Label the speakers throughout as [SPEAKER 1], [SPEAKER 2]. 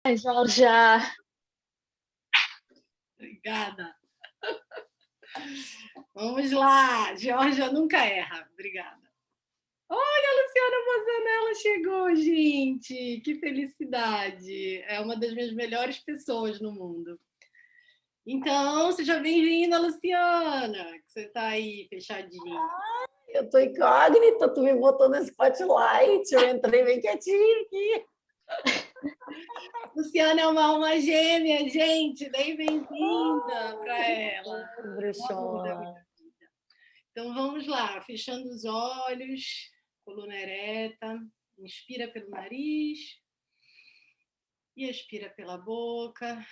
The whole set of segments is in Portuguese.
[SPEAKER 1] Ai, Georgia.
[SPEAKER 2] Obrigada. Vamos lá. Georgia nunca erra. Obrigada. Olha, a Luciana Bozanella chegou, gente. Que felicidade. É uma das minhas melhores pessoas no mundo. Então, seja bem-vinda, Luciana, que você está aí fechadinha.
[SPEAKER 3] Eu tô incógnita, tu me botou no spotlight, eu entrei bem quietinho aqui.
[SPEAKER 2] Luciana é uma alma gêmea, gente, bem bem-vinda para ela. Então vamos lá, fechando os olhos, coluna ereta, inspira pelo nariz e expira pela boca,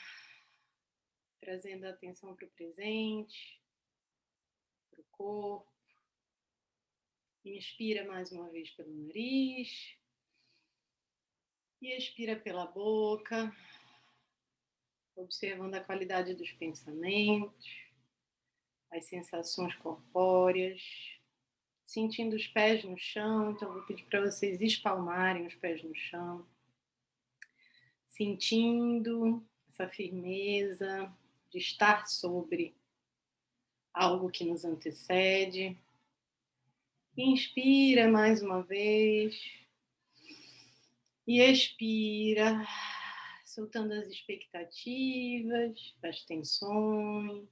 [SPEAKER 2] trazendo a atenção para o presente, para o corpo. Inspira mais uma vez pelo nariz e expira pela boca, observando a qualidade dos pensamentos, as sensações corpóreas, sentindo os pés no chão. Então vou pedir para vocês espalmarem os pés no chão, sentindo essa firmeza de estar sobre algo que nos antecede. Inspira mais uma vez e expira, soltando as expectativas, as tensões,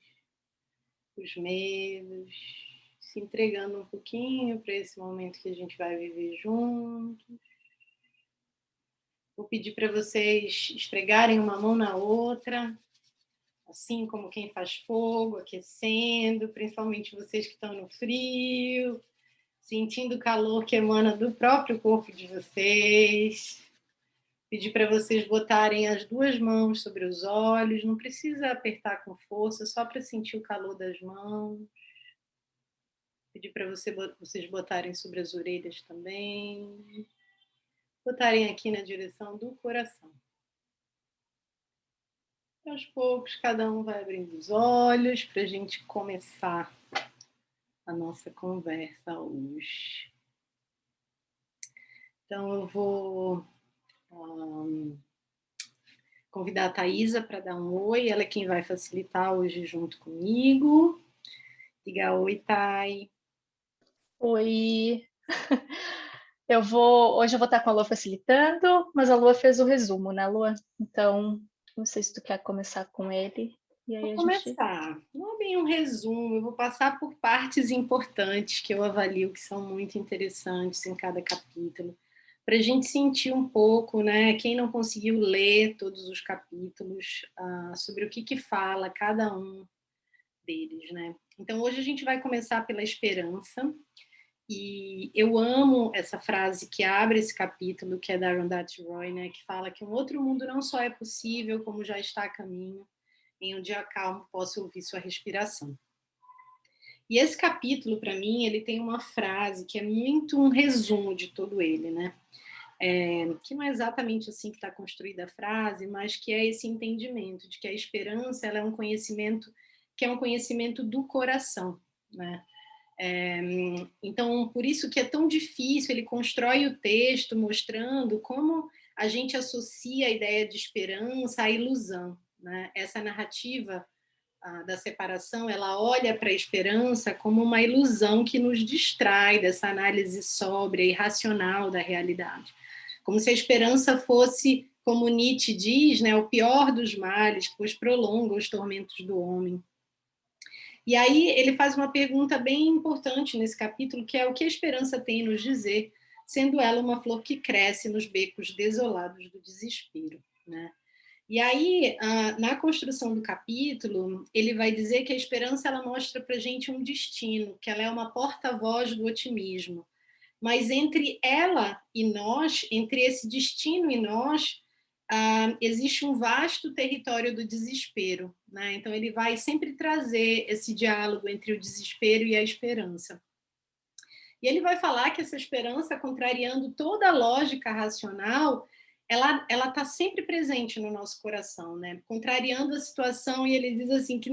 [SPEAKER 2] os medos, se entregando um pouquinho para esse momento que a gente vai viver juntos. Vou pedir para vocês esfregarem uma mão na outra, assim como quem faz fogo, aquecendo, principalmente vocês que estão no frio, sentindo o calor que emana do próprio corpo de vocês. Pedir para vocês botarem as duas mãos sobre os olhos, não precisa apertar com força, só para sentir o calor das mãos. Pedir para vocês botarem sobre as orelhas também. Botarem aqui na direção do coração. Aos poucos, cada um vai abrindo os olhos para a gente começar a nossa conversa hoje. Então, eu vou convidar a Thaisa para dar um oi. Ela é quem vai facilitar hoje junto comigo. Diga oi, Thay.
[SPEAKER 1] Oi. Hoje eu vou estar com a Lua facilitando, mas a Lua fez o resumo, né, Lua? Então, não sei se tu quer começar com ele. E aí
[SPEAKER 2] Vou começar. Não é bem um resumo, eu vou passar por partes importantes que eu avalio que são muito interessantes em cada capítulo, para a gente sentir um pouco, né? Quem não conseguiu ler todos os capítulos, sobre o que fala cada um deles, né? Então, hoje a gente vai começar pela esperança. E eu amo essa frase que abre esse capítulo, que é da Arundhati Roy, né, que fala que um outro mundo não só é possível, como já está a caminho, em um dia calmo posso ouvir sua respiração. E esse capítulo, para mim, ele tem uma frase que é muito um resumo de todo ele, né? Que não é exatamente assim que está construída a frase, mas que é esse entendimento de que a esperança ela é um conhecimento que é um conhecimento do coração, né? Então, por isso que é tão difícil, ele constrói o texto mostrando como a gente associa a ideia de esperança à ilusão, né? Essa narrativa da separação, ela olha para a esperança como uma ilusão que nos distrai dessa análise sóbria e racional da realidade. Como se a esperança fosse, como Nietzsche diz, né, o pior dos males, pois prolonga os tormentos do homem. E aí ele faz uma pergunta bem importante nesse capítulo, que é o que a esperança tem a nos dizer, sendo ela uma flor que cresce nos becos desolados do desespero, né? E aí, na construção do capítulo, ele vai dizer que a esperança ela mostra para a gente um destino, que ela é uma porta-voz do otimismo. Mas entre ela e nós, entre esse destino e nós, existe um vasto território do desespero, né? Então ele vai sempre trazer esse diálogo entre o desespero e a esperança. E ele vai falar que essa esperança, contrariando toda a lógica racional, ela está sempre presente no nosso coração, né? Contrariando a situação, e ele diz assim que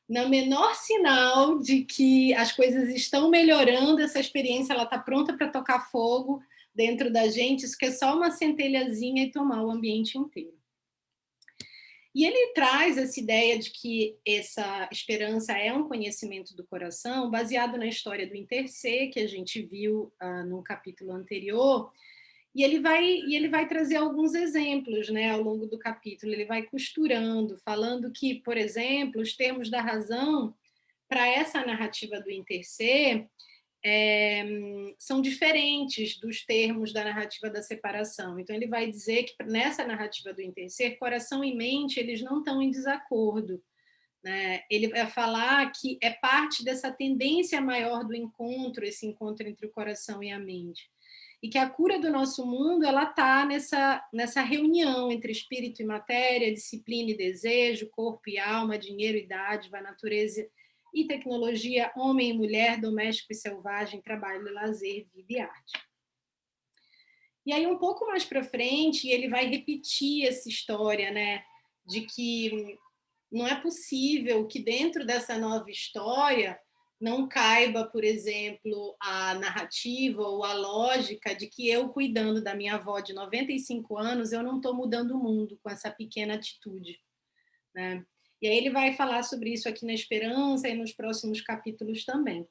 [SPEAKER 2] na menor sinal de que as coisas estão melhorando, essa experiência ela está pronta para tocar fogo dentro da gente, isso que é só uma centelhazinha e tomar o ambiente inteiro. E ele traz essa ideia de que essa esperança é um conhecimento do coração, baseado na história do Intercê, que a gente viu no capítulo anterior, e ele vai trazer alguns exemplos, né, ao longo do capítulo. Ele vai costurando, falando que, por exemplo, os termos da razão, para essa narrativa do Intercê, são diferentes dos termos da narrativa da separação. Então, ele vai dizer que nessa narrativa do Intercê, coração e mente eles não estão em desacordo, né? Ele vai falar que é parte dessa tendência maior do encontro, esse encontro entre o coração e a mente. E que a cura do nosso mundo ela está nessa reunião entre espírito e matéria, disciplina e desejo, corpo e alma, dinheiro e dádiva, natureza e tecnologia, homem e mulher, doméstico e selvagem, trabalho e lazer, vida e arte. E aí, um pouco mais para frente, ele vai repetir essa história, né, de que não é possível que dentro dessa nova história não caiba, por exemplo, a narrativa ou a lógica de que eu, cuidando da minha avó de 95 anos, eu não estou mudando o mundo com essa pequena atitude, né? E aí ele vai falar sobre isso aqui na Esperança e nos próximos capítulos também.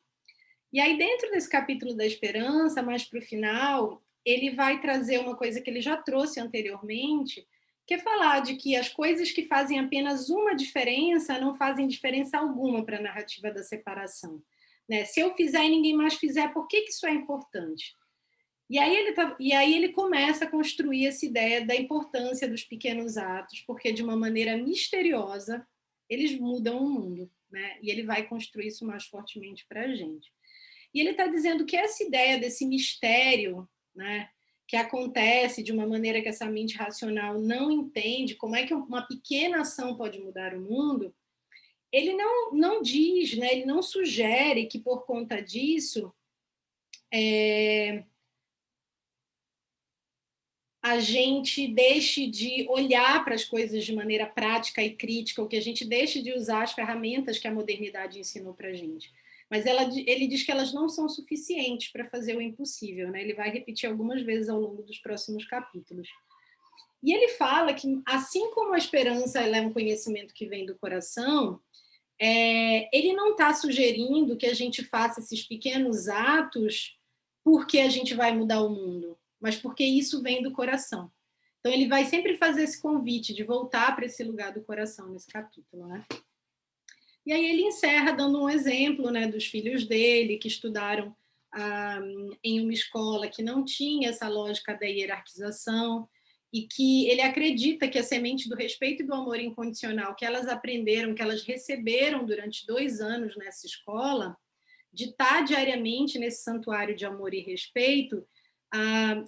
[SPEAKER 2] E aí, dentro desse capítulo da Esperança, mais para o final, ele vai trazer uma coisa que ele já trouxe anteriormente, que é falar de que as coisas que fazem apenas uma diferença não fazem diferença alguma para a narrativa da separação, né? Se eu fizer e ninguém mais fizer, por que isso é importante? E aí ele começa a construir essa ideia da importância dos pequenos atos, porque de uma maneira misteriosa eles mudam o mundo, né? E ele vai construir isso mais fortemente para a gente. E ele está dizendo que essa ideia desse mistério, né, que acontece de uma maneira que essa mente racional não entende, como é que uma pequena ação pode mudar o mundo, ele não diz, né, ele não sugere que por conta disso a gente deixe de olhar para as coisas de maneira prática e crítica, ou que a gente deixe de usar as ferramentas que a modernidade ensinou para a gente. Mas ele diz que elas não são suficientes para fazer o impossível, né? Ele vai repetir algumas vezes ao longo dos próximos capítulos. E ele fala que, assim como a esperança ela é um conhecimento que vem do coração, ele não está sugerindo que a gente faça esses pequenos atos porque a gente vai mudar o mundo, mas porque isso vem do coração. Então, ele vai sempre fazer esse convite de voltar para esse lugar do coração nesse capítulo, né? E aí ele encerra dando um exemplo, né, dos filhos dele que estudaram em uma escola que não tinha essa lógica da hierarquização e que ele acredita que a semente do respeito e do amor incondicional que elas aprenderam, que elas receberam durante 2 anos nessa escola, de estar diariamente nesse santuário de amor e respeito,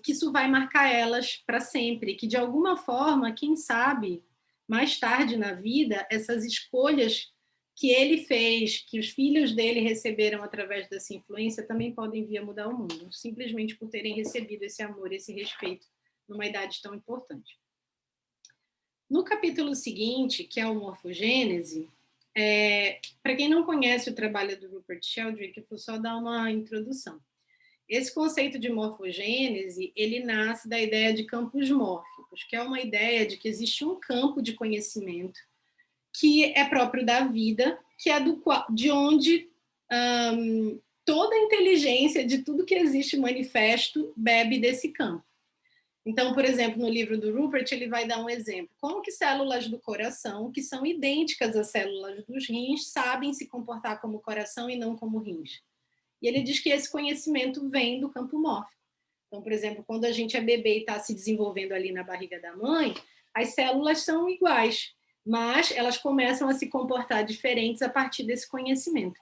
[SPEAKER 2] que isso vai marcar elas para sempre, que de alguma forma, quem sabe, mais tarde na vida, essas escolhas que ele fez, que os filhos dele receberam através dessa influência, também podem vir a mudar o mundo, simplesmente por terem recebido esse amor, esse respeito, numa idade tão importante. No capítulo seguinte, que é o Morfogênese, para quem não conhece o trabalho do Rupert Sheldrake, eu vou só dar uma introdução. Esse conceito de morfogênese, ele nasce da ideia de campos mórficos, que é uma ideia de que existe um campo de conhecimento que é próprio da vida, que é de onde toda a inteligência de tudo que existe manifesto bebe desse campo. Então, por exemplo, no livro do Rupert, ele vai dar um exemplo. Como que células do coração, que são idênticas às células dos rins, sabem se comportar como coração e não como rins? E ele diz que esse conhecimento vem do campo mórfico. Então, por exemplo, quando a gente é bebê e está se desenvolvendo ali na barriga da mãe, as células são iguais, mas elas começam a se comportar diferentes a partir desse conhecimento.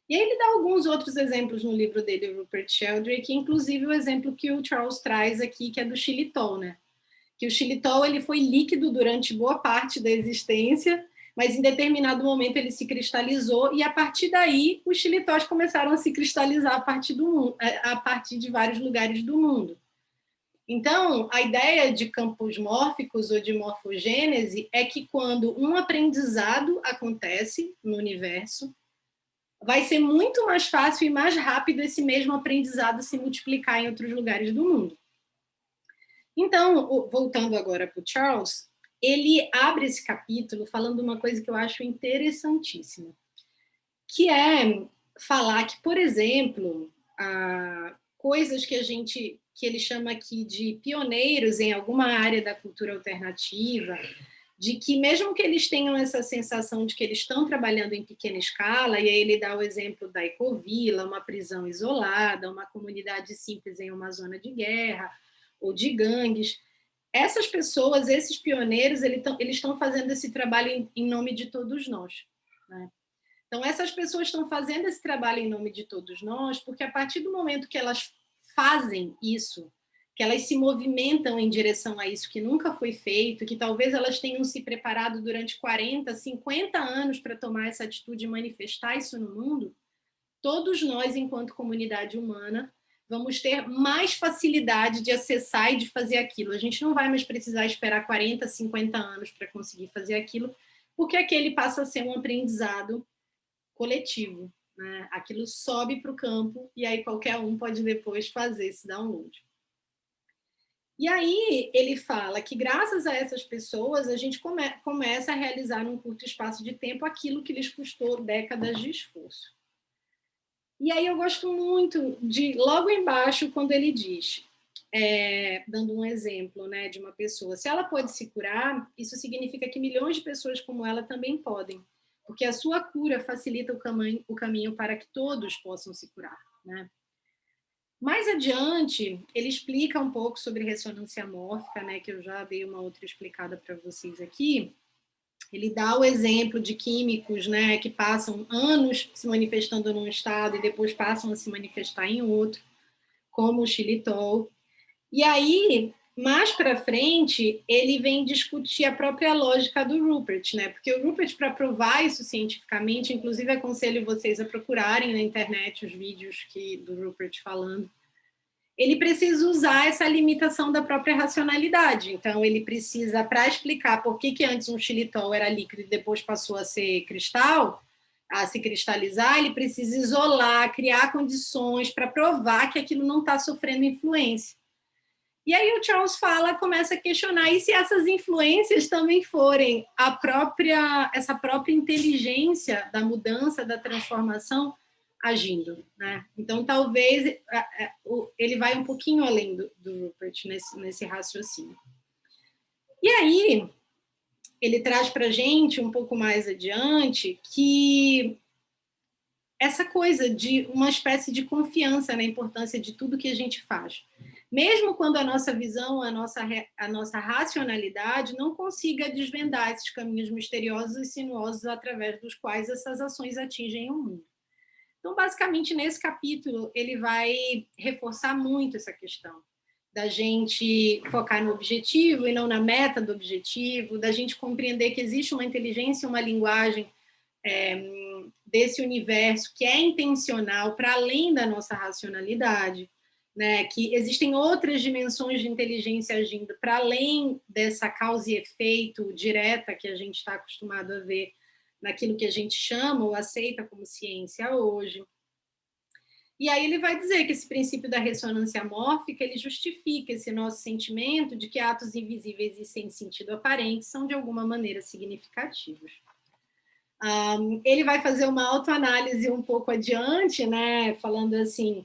[SPEAKER 2] E aí ele dá alguns outros exemplos no livro dele, Rupert Sheldrake, inclusive o exemplo que o Charles traz aqui, que é do xilitol, né? Que o xilitol ele foi líquido durante boa parte da existência, mas em determinado momento ele se cristalizou e a partir daí os xilitóis começaram a se cristalizar a partir de vários lugares do mundo. Então, a ideia de campos mórficos ou de morfogênese é que quando um aprendizado acontece no universo, vai ser muito mais fácil e mais rápido esse mesmo aprendizado se multiplicar em outros lugares do mundo. Então, voltando agora para o Charles, ele abre esse capítulo falando uma coisa que eu acho interessantíssima, que é falar que, por exemplo, coisas que ele chama aqui de pioneiros em alguma área da cultura alternativa, de que mesmo que eles tenham essa sensação de que eles estão trabalhando em pequena escala, e aí ele dá o exemplo da Ecovila, uma prisão isolada, uma comunidade simples em uma zona de guerra, ou de gangues, essas pessoas, esses pioneiros, eles estão fazendo esse trabalho em nome de todos nós, né? Então, essas pessoas estão fazendo esse trabalho em nome de todos nós, porque a partir do momento que elas fazem isso, que elas se movimentam em direção a isso que nunca foi feito, que talvez elas tenham se preparado durante 40, 50 anos para tomar essa atitude e manifestar isso no mundo, todos nós, enquanto comunidade humana, vamos ter mais facilidade de acessar e de fazer aquilo. A gente não vai mais precisar esperar 40, 50 anos para conseguir fazer aquilo, porque aquele passa a ser um aprendizado coletivo, né? Aquilo sobe para o campo e aí qualquer um pode depois fazer esse download. E aí ele fala que graças a essas pessoas a gente começa a realizar num curto espaço de tempo aquilo que lhes custou décadas de esforço. E aí eu gosto muito de, logo embaixo, quando ele diz, dando um exemplo, né, de uma pessoa, se ela pode se curar, isso significa que milhões de pessoas como ela também podem, porque a sua cura facilita o caminho para que todos possam se curar, né? Mais adiante, ele explica um pouco sobre ressonância mórfica, né, que eu já dei uma outra explicada para vocês aqui. Ele dá o exemplo de químicos, né, que passam anos se manifestando num estado e depois passam a se manifestar em outro, como o xilitol. E aí, mais para frente, ele vem discutir a própria lógica do Rupert, né? Porque o Rupert, para provar isso cientificamente, inclusive aconselho vocês a procurarem na internet os vídeos do Rupert falando, ele precisa usar essa limitação da própria racionalidade. Então, ele precisa, para explicar por que antes um xilitol era líquido e depois passou a ser cristal, a se cristalizar, ele precisa isolar, criar condições para provar que aquilo não está sofrendo influência. E aí o Charles começa a questionar, e se essas influências também forem essa própria inteligência da mudança, da transformação, agindo, né? Então, talvez ele vai um pouquinho além do Rupert nesse raciocínio. E aí, ele traz para a gente, um pouco mais adiante, que essa coisa de uma espécie de confiança na importância de tudo que a gente faz. Mesmo quando a nossa visão, a nossa racionalidade não consiga desvendar esses caminhos misteriosos e sinuosos através dos quais essas ações atingem o mundo. Então, basicamente, nesse capítulo, ele vai reforçar muito essa questão da gente focar no objetivo e não na meta do objetivo, da gente compreender que existe uma inteligência, uma linguagem desse universo que é intencional para além da nossa racionalidade, né? Que existem outras dimensões de inteligência agindo para além dessa causa e efeito direta que a gente está acostumado a ver naquilo que a gente chama ou aceita como ciência hoje. E aí ele vai dizer que esse princípio da ressonância mórfica, ele justifica esse nosso sentimento de que atos invisíveis e sem sentido aparente são, de alguma maneira, significativos. Ele vai fazer uma autoanálise um pouco adiante, né, falando assim,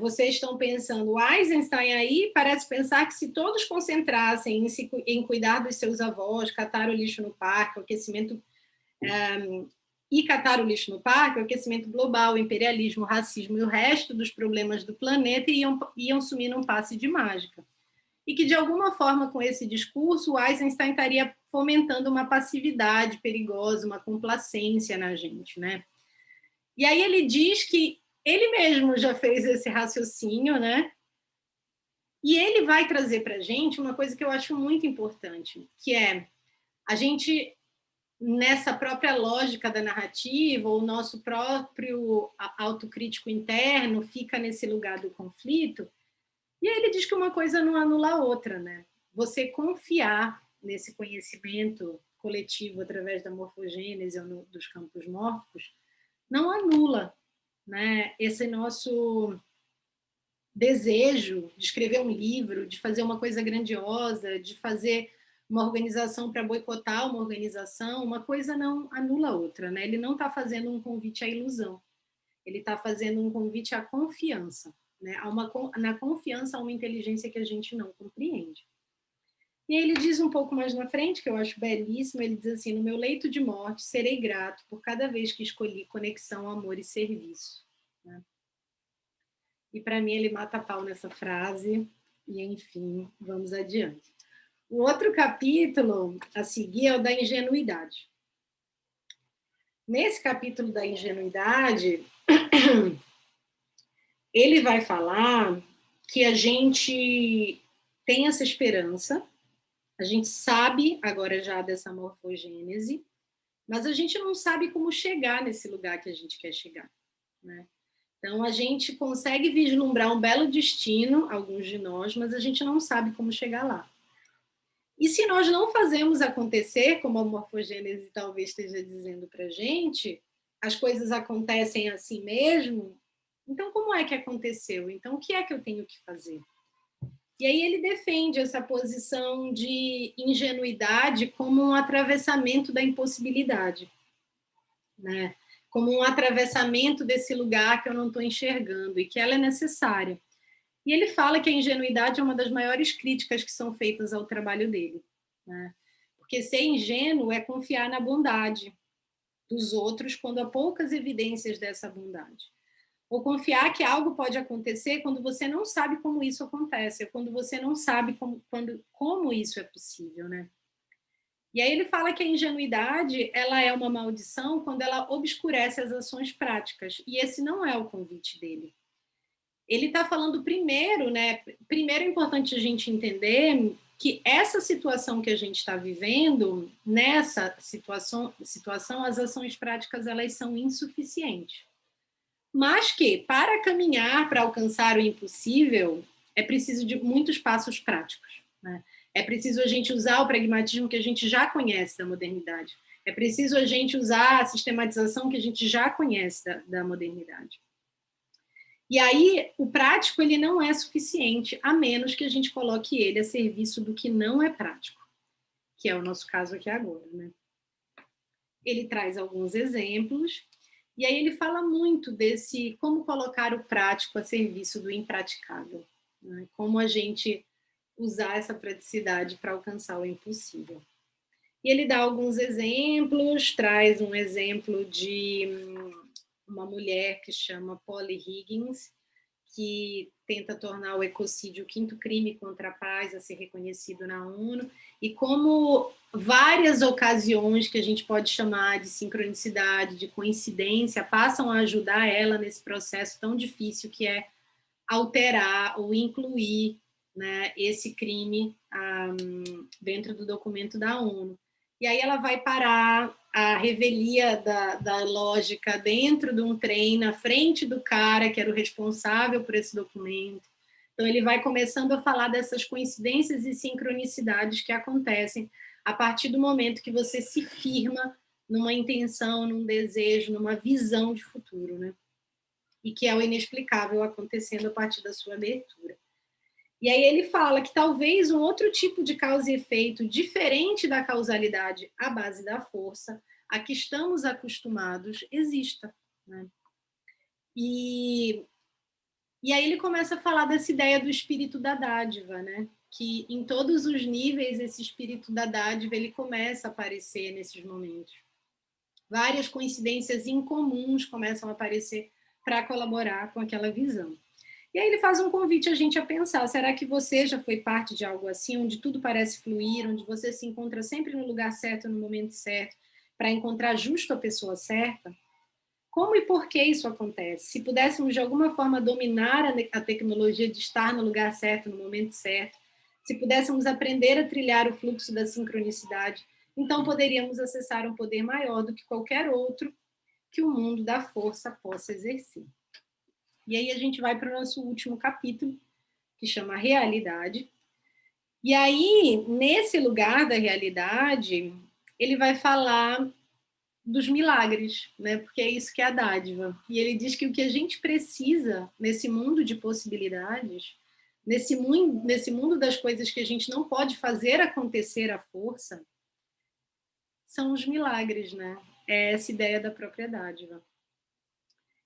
[SPEAKER 2] vocês estão pensando, o Eisenstein aí parece pensar que se todos concentrassem em cuidar dos seus avós, catar o lixo no parque, o aquecimento... e catar o lixo no parque, o aquecimento global, o imperialismo, o racismo e o resto dos problemas do planeta iam sumir num passe de mágica. E que, de alguma forma, com esse discurso, o Eisenstein estaria fomentando uma passividade perigosa, uma complacência na gente, né? E aí ele diz que ele mesmo já fez esse raciocínio, né? E ele vai trazer para a gente uma coisa que eu acho muito importante, que é a gente, nessa própria lógica da narrativa, o nosso próprio autocrítico interno fica nesse lugar do conflito, e aí ele diz que uma coisa não anula a outra, né? Você confiar nesse conhecimento coletivo através da morfogênese ou dos campos mórficos não anula, né, esse nosso desejo de escrever um livro, de fazer uma coisa grandiosa, de fazer uma organização para boicotar uma organização, uma coisa não anula a outra, né? Ele não está fazendo um convite à ilusão, ele está fazendo um convite à confiança, né? Na confiança há uma inteligência que a gente não compreende. E aí ele diz um pouco mais na frente, que eu acho belíssimo, ele diz assim: no meu leito de morte serei grato por cada vez que escolhi conexão, amor e serviço. Né? E para mim ele mata a pau nessa frase, e enfim, vamos adiante. O outro capítulo a seguir é o da ingenuidade. Nesse capítulo da ingenuidade, ele vai falar que a gente tem essa esperança, a gente sabe agora já dessa morfogênese, mas a gente não sabe como chegar nesse lugar que a gente quer chegar, né? Então, a gente consegue vislumbrar um belo destino, alguns de nós, mas a gente não sabe como chegar lá. E se nós não fazemos acontecer, como a morfogênese talvez esteja dizendo para a gente, as coisas acontecem assim mesmo, então como é que aconteceu? Então, o que é que eu tenho que fazer? E aí ele defende essa posição de ingenuidade como um atravessamento da impossibilidade, né? Como um atravessamento desse lugar que eu não estou enxergando e que ela é necessária. E ele fala que a ingenuidade é uma das maiores críticas que são feitas ao trabalho dele, né? Porque ser ingênuo é confiar na bondade dos outros quando há poucas evidências dessa bondade. Ou confiar que algo pode acontecer quando você não sabe como isso acontece, ou quando você não sabe como isso é possível, né? E aí ele fala que a ingenuidade ela é uma maldição quando ela obscurece as ações práticas, e esse não é o convite dele. Ele está falando primeiro, né? Primeiro é importante a gente entender que essa situação que a gente está vivendo, nessa situação, as ações práticas elas são insuficientes. Mas que, para caminhar, para alcançar o impossível, é preciso de muitos passos práticos, né? É preciso a gente usar o pragmatismo que a gente já conhece da modernidade. É preciso a gente usar a sistematização que a gente já conhece da modernidade. E aí, o prático ele não é suficiente, a menos que a gente coloque ele a serviço do que não é prático, que é o nosso caso aqui agora, né? Ele traz alguns exemplos, e aí ele fala muito desse como colocar o prático a serviço do impraticável, né? Como a gente usar essa praticidade para alcançar o impossível. E ele dá alguns exemplos, traz um exemplo de uma mulher que chama Polly Higgins, que tenta tornar o ecocídio o quinto crime contra a paz a ser reconhecido na ONU, e como várias ocasiões que a gente pode chamar de sincronicidade, de coincidência, passam a ajudar ela nesse processo tão difícil que é alterar ou incluir, né, esse crime dentro do documento da ONU. E aí ela vai parar a revelia da lógica dentro de um trem, na frente do cara que era o responsável por esse documento. Então, ele vai começando a falar dessas coincidências e sincronicidades que acontecem a partir do momento que você se firma numa intenção, num desejo, numa visão de futuro, né? E que é o inexplicável acontecendo a partir da sua abertura. E aí ele fala que talvez um outro tipo de causa e efeito, diferente da causalidade à base da força, a que estamos acostumados, exista, né? E aí ele começa a falar dessa ideia do espírito da dádiva, né? Que em todos os níveis esse espírito da dádiva ele começa a aparecer nesses momentos. Várias coincidências incomuns começam a aparecer para colaborar com aquela visão. E aí ele faz um convite a gente a pensar, será que você já foi parte de algo assim, onde tudo parece fluir, onde você se encontra sempre no lugar certo, no momento certo, para encontrar justo a pessoa certa? Como e por que isso acontece? Se pudéssemos de alguma forma dominar a tecnologia de estar no lugar certo, no momento certo, se pudéssemos aprender a trilhar o fluxo da sincronicidade, então poderíamos acessar um poder maior do que qualquer outro que o mundo da força possa exercer. E aí a gente vai para o nosso último capítulo, que chama Realidade. E aí, nesse lugar da realidade, ele vai falar dos milagres, né? Porque é isso que é a dádiva. E ele diz que o que a gente precisa nesse mundo de possibilidades nesse mundo das coisas que a gente não pode fazer acontecer à força, são os milagres, né? É essa ideia da própria dádiva.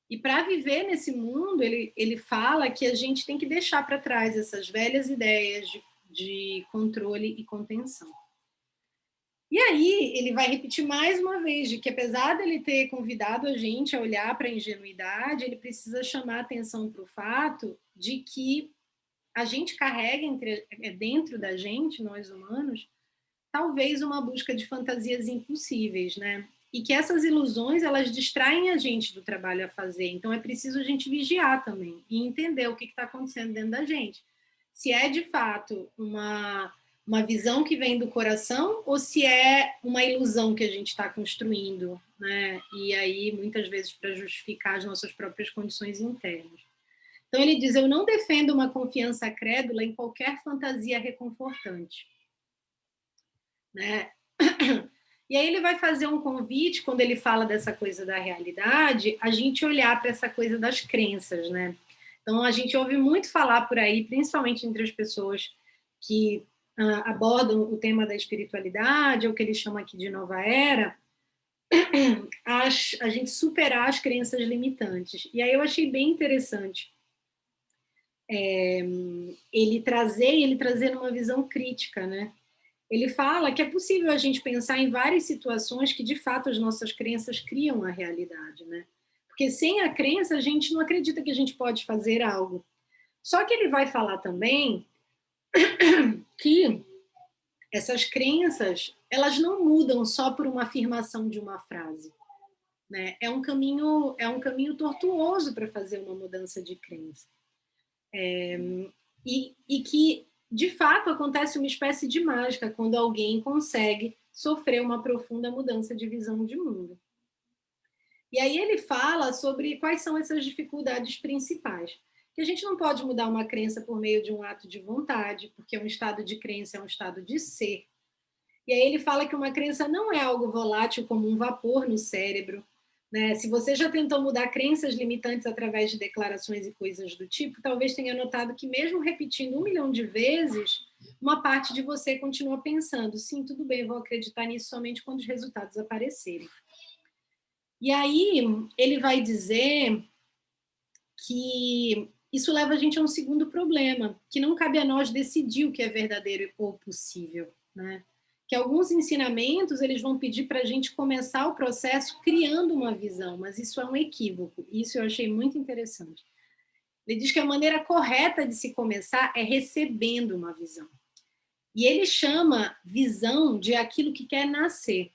[SPEAKER 2] E para viver nesse mundo, ele fala que a gente tem que deixar para trás essas velhas ideias de controle e contenção. E aí ele vai repetir mais uma vez de que, apesar dele ter convidado a gente a olhar para a ingenuidade, ele precisa chamar atenção para o fato de que a gente carrega dentro da gente, nós humanos, talvez uma busca de fantasias impossíveis, né? E que essas ilusões, elas distraem a gente do trabalho a fazer. Então, é preciso a gente vigiar também e entender o que está acontecendo dentro da gente. Se é, de fato, uma visão que vem do coração ou se é uma ilusão que a gente está construindo, né? E aí, muitas vezes, para justificar as nossas próprias condições internas. Então, ele diz, eu não defendo uma confiança crédula em qualquer fantasia reconfortante, né? E aí ele vai fazer um convite, quando ele fala dessa coisa da realidade, a gente olhar para essa coisa das crenças, né? Então, a gente ouve muito falar por aí, principalmente entre as pessoas que abordam o tema da espiritualidade, ou que ele chama aqui de nova era, a gente superar as crenças limitantes. E aí eu achei bem interessante ele trazer uma visão crítica, né? Ele fala que é possível a gente pensar em várias situações que, de fato, as nossas crenças criam a realidade, né? Porque sem a crença, a gente não acredita que a gente pode fazer algo. Só que ele vai falar também que essas crenças, elas não mudam só por uma afirmação de uma frase, né? É um caminho tortuoso para fazer uma mudança de crença. E que, de fato, acontece uma espécie de mágica quando alguém consegue sofrer uma profunda mudança de visão de mundo. E aí ele fala sobre quais são essas dificuldades principais. Que a gente não pode mudar uma crença por meio de um ato de vontade, porque um estado de crença é um estado de ser. E aí ele fala que uma crença não é algo volátil como um vapor no cérebro, né? Se você já tentou mudar crenças limitantes através de declarações e coisas do tipo, talvez tenha notado que mesmo repetindo 1 milhão de vezes, uma parte de você continua pensando, sim, tudo bem, vou acreditar nisso somente quando os resultados aparecerem. E aí ele vai dizer que isso leva a gente a um segundo problema, que não cabe a nós decidir o que é verdadeiro ou possível, né? Que alguns ensinamentos eles vão pedir para a gente começar o processo criando uma visão, mas isso é um equívoco. Isso eu achei muito interessante. Ele diz que a maneira correta de se começar é recebendo uma visão. E ele chama visão de aquilo que quer nascer.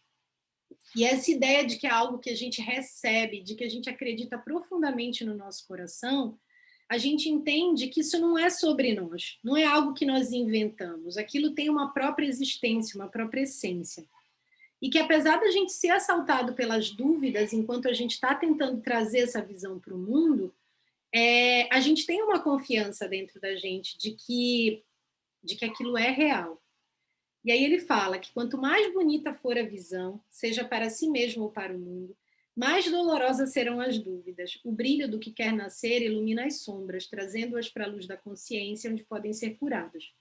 [SPEAKER 2] E essa ideia de que é algo que a gente recebe, de que a gente acredita profundamente no nosso coração, a gente entende que isso não é sobre nós, não é algo que nós inventamos, aquilo tem uma própria existência, uma própria essência. E que apesar da gente ser assaltado pelas dúvidas enquanto a gente está tentando trazer essa visão para o mundo, a gente tem uma confiança dentro da gente de que aquilo é real. E aí ele fala que quanto mais bonita for a visão, seja para si mesmo ou para o mundo, mais dolorosas serão as dúvidas. O brilho do que quer nascer ilumina as sombras, trazendo-as para a luz da consciência, onde podem ser curadas.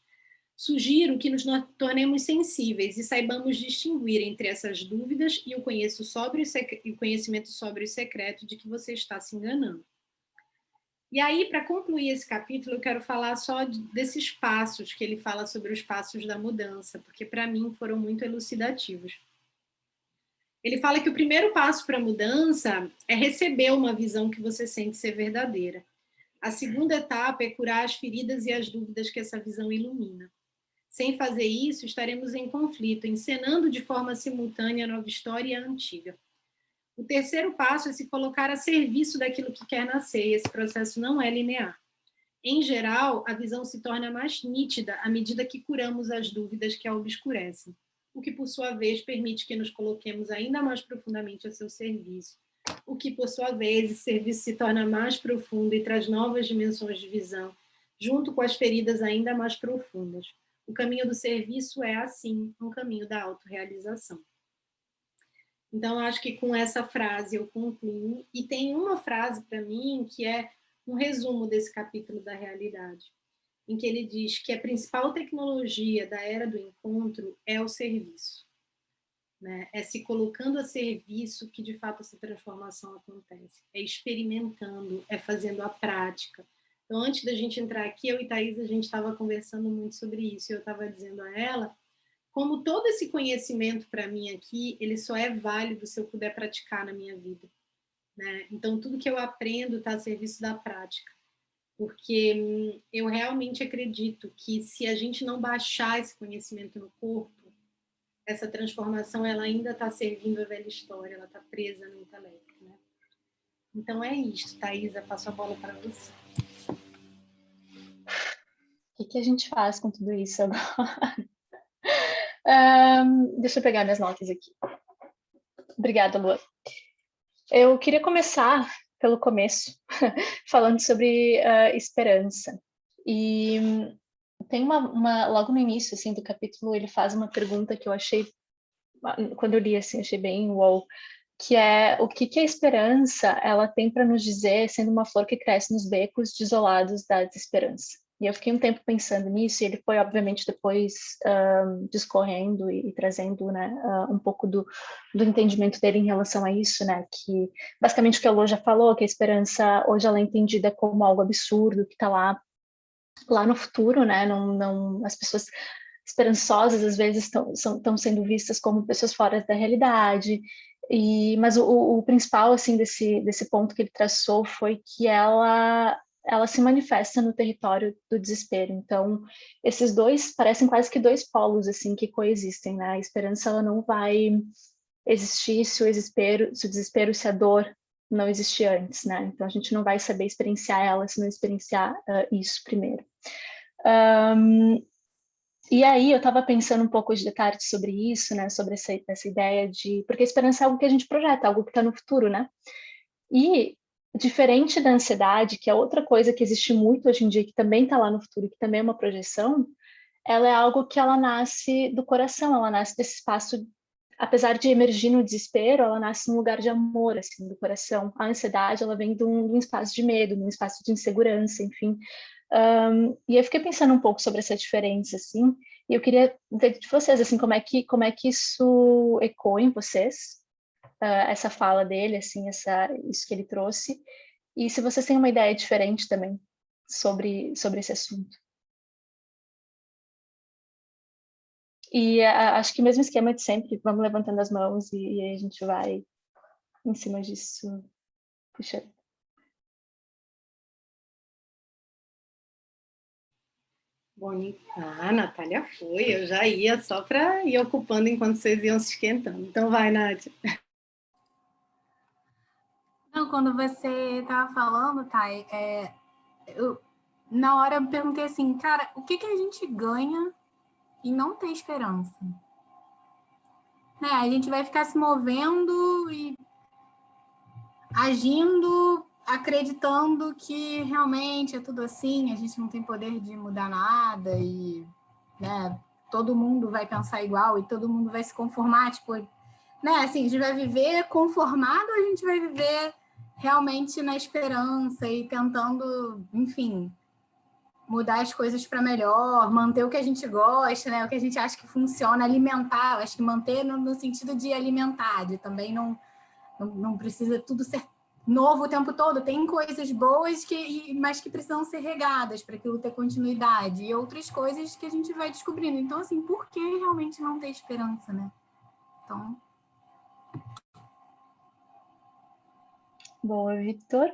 [SPEAKER 2] Sugiro que nos tornemos sensíveis e saibamos distinguir entre essas dúvidas e o conhecimento sóbrio e secreto de que você está se enganando. E aí, para concluir esse capítulo, eu quero falar só desses passos que ele fala sobre os passos da mudança, porque para mim foram muito elucidativos. Ele fala que o primeiro passo para a mudança é receber uma visão que você sente ser verdadeira. A segunda etapa é curar as feridas e as dúvidas que essa visão ilumina. Sem fazer isso, estaremos em conflito, encenando de forma simultânea a nova história e a antiga. O terceiro passo é se colocar a serviço daquilo que quer nascer, e esse processo não é linear. Em geral, a visão se torna mais nítida à medida que curamos as dúvidas que a obscurecem, o que, por sua vez, permite que nos coloquemos ainda mais profundamente a seu serviço, o que, por sua vez, esse serviço se torna mais profundo e traz novas dimensões de visão, junto com as feridas ainda mais profundas. O caminho do serviço é, assim, um caminho da autorrealização. Então, acho que com essa frase eu concluo. E tem uma frase para mim que é um resumo desse capítulo da realidade. em que ele diz que a principal tecnologia da era do encontro é o serviço, né? É se colocando a serviço que, de fato, essa transformação acontece. É experimentando, é fazendo a prática. Então, antes da gente entrar aqui, eu e Thaís, a gente estava conversando muito sobre isso, e eu estava dizendo a ela como todo esse conhecimento, para mim aqui, ele só é válido se eu puder praticar na minha vida, né? Então, tudo que eu aprendo está a serviço da prática. Porque eu realmente acredito que se a gente não baixar esse conhecimento no corpo, essa transformação ela ainda está servindo a velha história, ela está presa no intelecto, né? Então é isso, Thaisa, passo a bola para você.
[SPEAKER 1] O que a gente faz com tudo isso agora? Deixa eu pegar minhas notas aqui. Obrigada, Lua. Eu queria começar pelo começo, falando sobre esperança. E tem logo no início assim, do capítulo, ele faz uma pergunta que eu achei, quando eu li assim, achei bem uau, que é o que a esperança ela tem para nos dizer, sendo uma flor que cresce nos becos desolados da desesperança. E eu fiquei um tempo pensando nisso, e ele foi, obviamente, depois discorrendo e trazendo, né, um pouco do entendimento dele em relação a isso, né, que basicamente o que a Lô já falou, que a esperança hoje ela é entendida como algo absurdo, que está lá no futuro, né, as pessoas esperançosas às vezes estão sendo vistas como pessoas fora da realidade, mas o principal assim desse ponto que ele traçou foi que ela se manifesta no território do desespero. Então, esses dois parecem quase que dois polos assim que coexistem, né? A esperança ela não vai existir se o desespero, se a dor não existir antes, né? Então a gente não vai saber experienciar ela se não experienciar isso primeiro. E aí eu estava pensando um pouco de detalhes sobre isso, né? Sobre essa ideia de... Porque a esperança é algo que a gente projeta, algo que está no futuro, né? E, diferente da ansiedade, que é outra coisa que existe muito hoje em dia, que também está lá no futuro, que também é uma projeção, ela é algo que ela nasce do coração, ela nasce desse espaço, apesar de emergir no desespero, ela nasce num lugar de amor, assim, do coração. A ansiedade, ela vem de um espaço de medo, de um espaço de insegurança, enfim. E eu fiquei pensando um pouco sobre essa diferença, assim, e eu queria ver de vocês, assim, como é que isso ecoa em vocês, essa fala dele, assim, isso que ele trouxe, e se vocês têm uma ideia diferente também sobre esse assunto. E acho que o mesmo esquema de sempre, vamos levantando as mãos e aí a gente vai em cima disso, puxando.
[SPEAKER 2] Bom, a Natália foi, eu já ia só para ir ocupando enquanto vocês iam se esquentando. Então vai, Nádia.
[SPEAKER 4] Não, quando você estava falando, Thay, na hora eu me perguntei assim, cara, o que a gente ganha em não ter esperança? Né? A gente vai ficar se movendo e agindo, acreditando que realmente é tudo assim, a gente não tem poder de mudar nada e, né, todo mundo vai pensar igual e todo mundo vai se conformar, tipo, né, assim, a gente vai viver conformado ou a gente vai viver realmente na esperança e tentando, enfim, mudar as coisas para melhor, manter o que a gente gosta, né, o que a gente acha que funciona, alimentar, acho que manter no sentido de alimentar, de também não precisa tudo ser novo o tempo todo, tem coisas boas mas que precisam ser regadas para aquilo ter continuidade, e outras coisas que a gente vai descobrindo. Então, assim, por que realmente não ter esperança, né? Então...
[SPEAKER 1] Boa, Victor.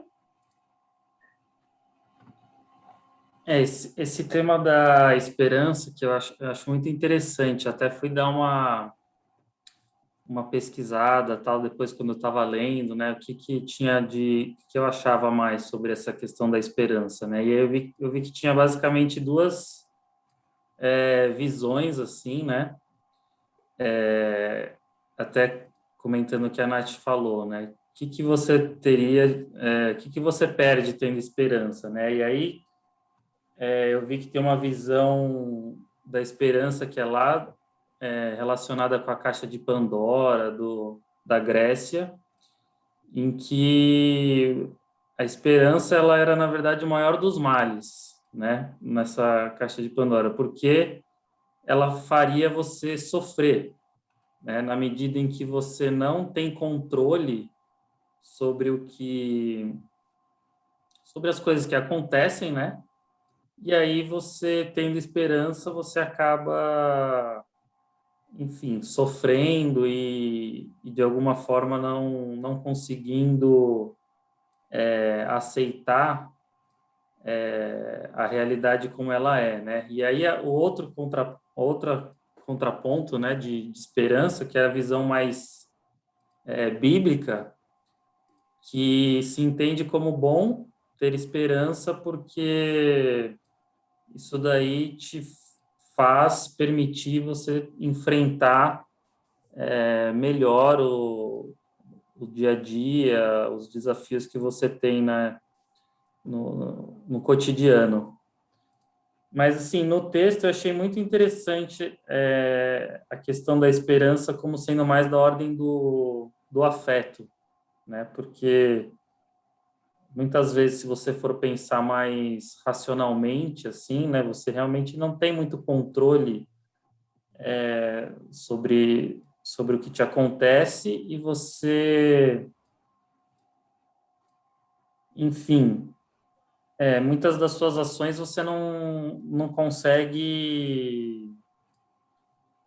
[SPEAKER 5] Esse tema da esperança, que eu acho muito interessante, até fui dar uma pesquisada, tal, depois quando eu estava lendo, né, o que tinha que eu achava mais sobre essa questão da esperança, né, e aí eu vi que tinha basicamente duas visões, assim, né, até comentando o que a Nath falou, né, o que você teria, o que você perde tendo esperança, né, e aí eu vi que tem uma visão da esperança que é lá relacionada com a caixa de Pandora da Grécia, em que a esperança ela era na verdade o maior dos males, né, nessa caixa de Pandora? Porque ela faria você sofrer, né, na medida em que você não tem controle sobre sobre as coisas que acontecem, né? E aí você, tendo esperança, você acaba, enfim, sofrendo e de alguma forma não conseguindo aceitar a realidade como ela é, né? E aí o outra contraponto, né, de esperança, que é a visão mais bíblica, que se entende como bom ter esperança porque isso daí te faz permitir você enfrentar melhor o dia a dia, os desafios que você tem no cotidiano. Mas, assim, no texto eu achei muito interessante a questão da esperança como sendo mais da ordem do afeto, né? Porque muitas vezes, se você for pensar mais racionalmente, assim, né, você realmente não tem muito controle sobre o que te acontece e você, enfim, muitas das suas ações você não consegue.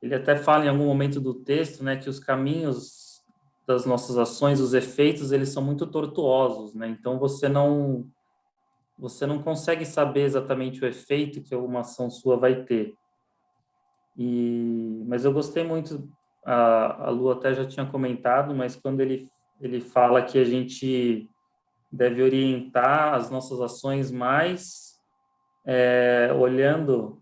[SPEAKER 5] Ele até fala em algum momento do texto, né, que os caminhos das nossas ações, os efeitos, eles são muito tortuosos, né? Então você não consegue saber exatamente o efeito que alguma ação sua vai ter. Mas eu gostei muito, a Lu até já tinha comentado, mas quando ele fala que a gente deve orientar as nossas ações mais olhando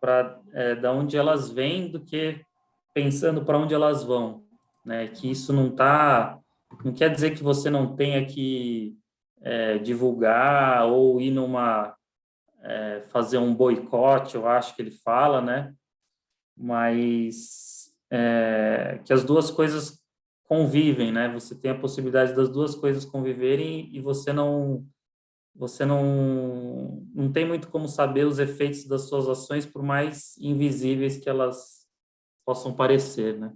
[SPEAKER 5] para da onde elas vêm do que pensando para onde elas vão, né? Que isso não quer dizer que você não tenha que divulgar ou ir fazer um boicote, eu acho que ele fala, né? Mas que as duas coisas convivem, né? Você tem a possibilidade das duas coisas conviverem e você não tem muito como saber os efeitos das suas ações, por mais invisíveis que elas possam parecer, né?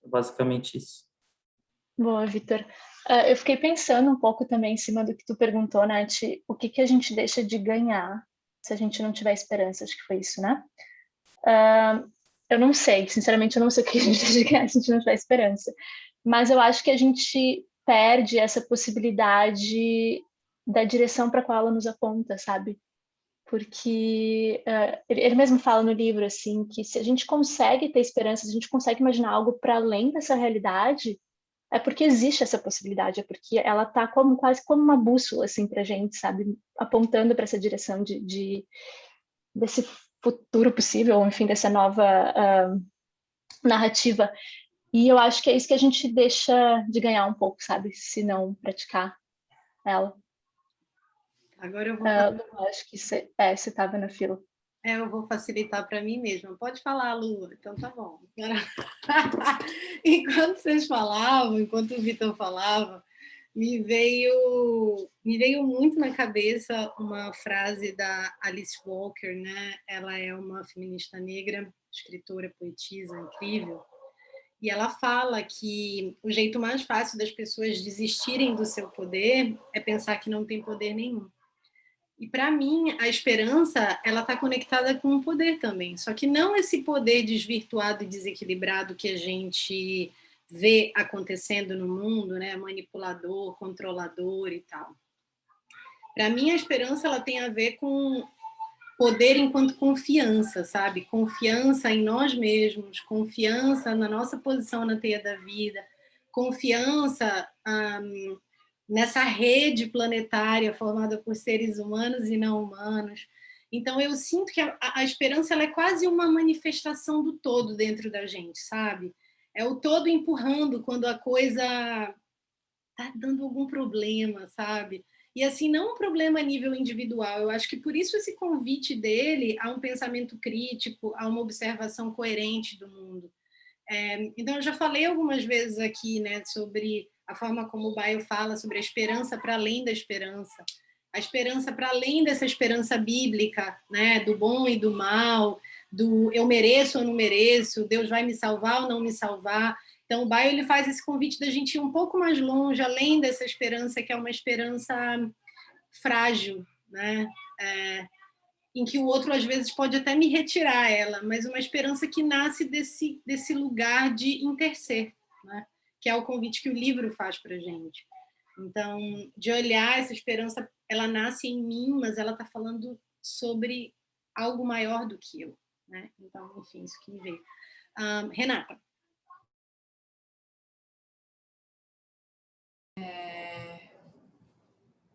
[SPEAKER 5] É basicamente isso.
[SPEAKER 1] Boa, Vitor. Eu fiquei pensando um pouco também em cima do que tu perguntou, Nath, o que a gente deixa de ganhar se a gente não tiver esperança, acho que foi isso, né? Eu não sei, sinceramente, eu não sei o que a gente deixa de ganhar se a gente não tiver esperança, mas eu acho que a gente perde essa possibilidade da direção para a qual ela nos aponta, sabe? Porque ele mesmo fala no livro, assim, que se a gente consegue ter esperança, se a gente consegue imaginar algo para além dessa realidade, é porque existe essa possibilidade, é porque ela está quase como uma bússola assim para a gente, sabe, apontando para essa direção desse futuro possível, ou enfim, dessa nova narrativa. E eu acho que é isso que a gente deixa de ganhar um pouco, sabe, se não praticar ela.
[SPEAKER 2] Agora eu vou.
[SPEAKER 1] Eu acho que você estava na fila.
[SPEAKER 2] Eu vou facilitar para mim mesma. Pode falar, Lu. Então tá bom. Enquanto vocês falavam, enquanto o Vitor falava, me veio muito na cabeça uma frase da Alice Walker, né? Ela é uma feminista negra, escritora, poetisa incrível. E ela fala que o jeito mais fácil das pessoas desistirem do seu poder é pensar que não tem poder nenhum. E para mim, a esperança, ela está conectada com o poder também. Só que não esse poder desvirtuado e desequilibrado que a gente vê acontecendo no mundo, né? Manipulador, controlador e tal. Para mim, a esperança ela tem a ver com poder enquanto confiança, sabe? Confiança em nós mesmos, confiança na nossa posição na teia da vida, confiança nessa rede planetária formada por seres humanos e não humanos. Então, eu sinto que a esperança ela é quase uma manifestação do todo dentro da gente, sabe? É o todo empurrando quando a coisa está dando algum problema, sabe? E assim, não um problema a nível individual. Eu acho que por isso esse convite dele a um pensamento crítico, a uma observação coerente do mundo. Então, eu já falei algumas vezes aqui, né, sobre a forma como o Baio fala sobre a esperança para além da esperança. a esperança para além dessa esperança bíblica, né, do bom e do mal, do eu mereço ou não mereço, Deus vai me salvar ou não me salvar. Então, o Baio, ele faz esse convite da gente ir um pouco mais longe, além dessa esperança, que é uma esperança frágil, né? Em que o outro, às vezes, pode até me retirar ela, mas uma esperança que nasce desse lugar de interser, né? Que é o convite que o livro faz para a gente. Então, de olhar essa esperança, ela nasce em mim, mas ela está falando sobre algo maior do que eu, né? Então, enfim, isso que me veio. Renata.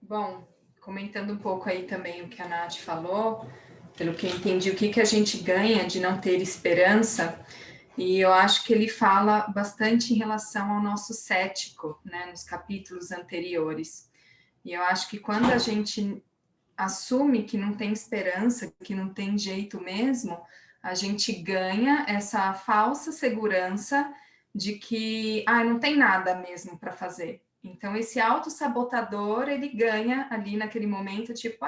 [SPEAKER 6] Bom, comentando um pouco aí também o que a Nath falou, pelo que eu entendi, o que a gente ganha de não ter esperança, e eu acho que ele fala bastante em relação ao nosso cético, né, nos capítulos anteriores. E eu acho que quando a gente assume que não tem esperança, que não tem jeito mesmo, a gente ganha essa falsa segurança de que não tem nada mesmo para fazer. Então, esse autossabotador, ele ganha ali naquele momento, tipo,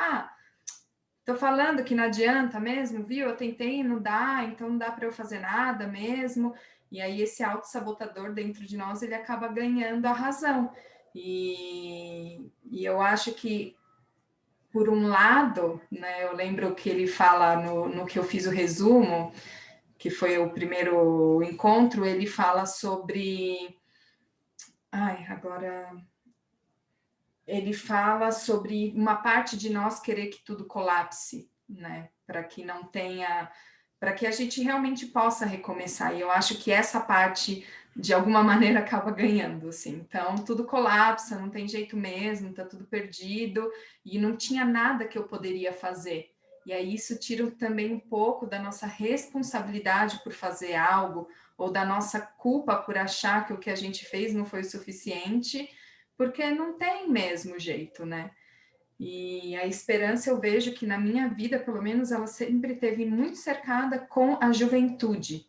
[SPEAKER 6] tô falando que não adianta mesmo, viu? Eu tentei e não dá, então não dá para eu fazer nada mesmo. E aí esse autossabotador dentro de nós, ele acaba ganhando a razão. E eu acho que, por um lado, né, eu lembro que ele fala no que eu fiz o resumo, que foi o primeiro encontro, ele fala sobre... Ele fala sobre uma parte de nós querer que tudo colapse, né? Para que não tenha... Para que a gente realmente possa recomeçar. E eu acho que essa parte, de alguma maneira, acaba ganhando, assim. Então, tudo colapsa, não tem jeito mesmo, tá tudo perdido, e não tinha nada que eu poderia fazer. E aí isso tira também um pouco da nossa responsabilidade por fazer algo, ou da nossa culpa por achar que o que a gente fez não foi o suficiente, porque não tem mesmo jeito, né? E a esperança, eu vejo que na minha vida, pelo menos, ela sempre esteve muito cercada com a juventude.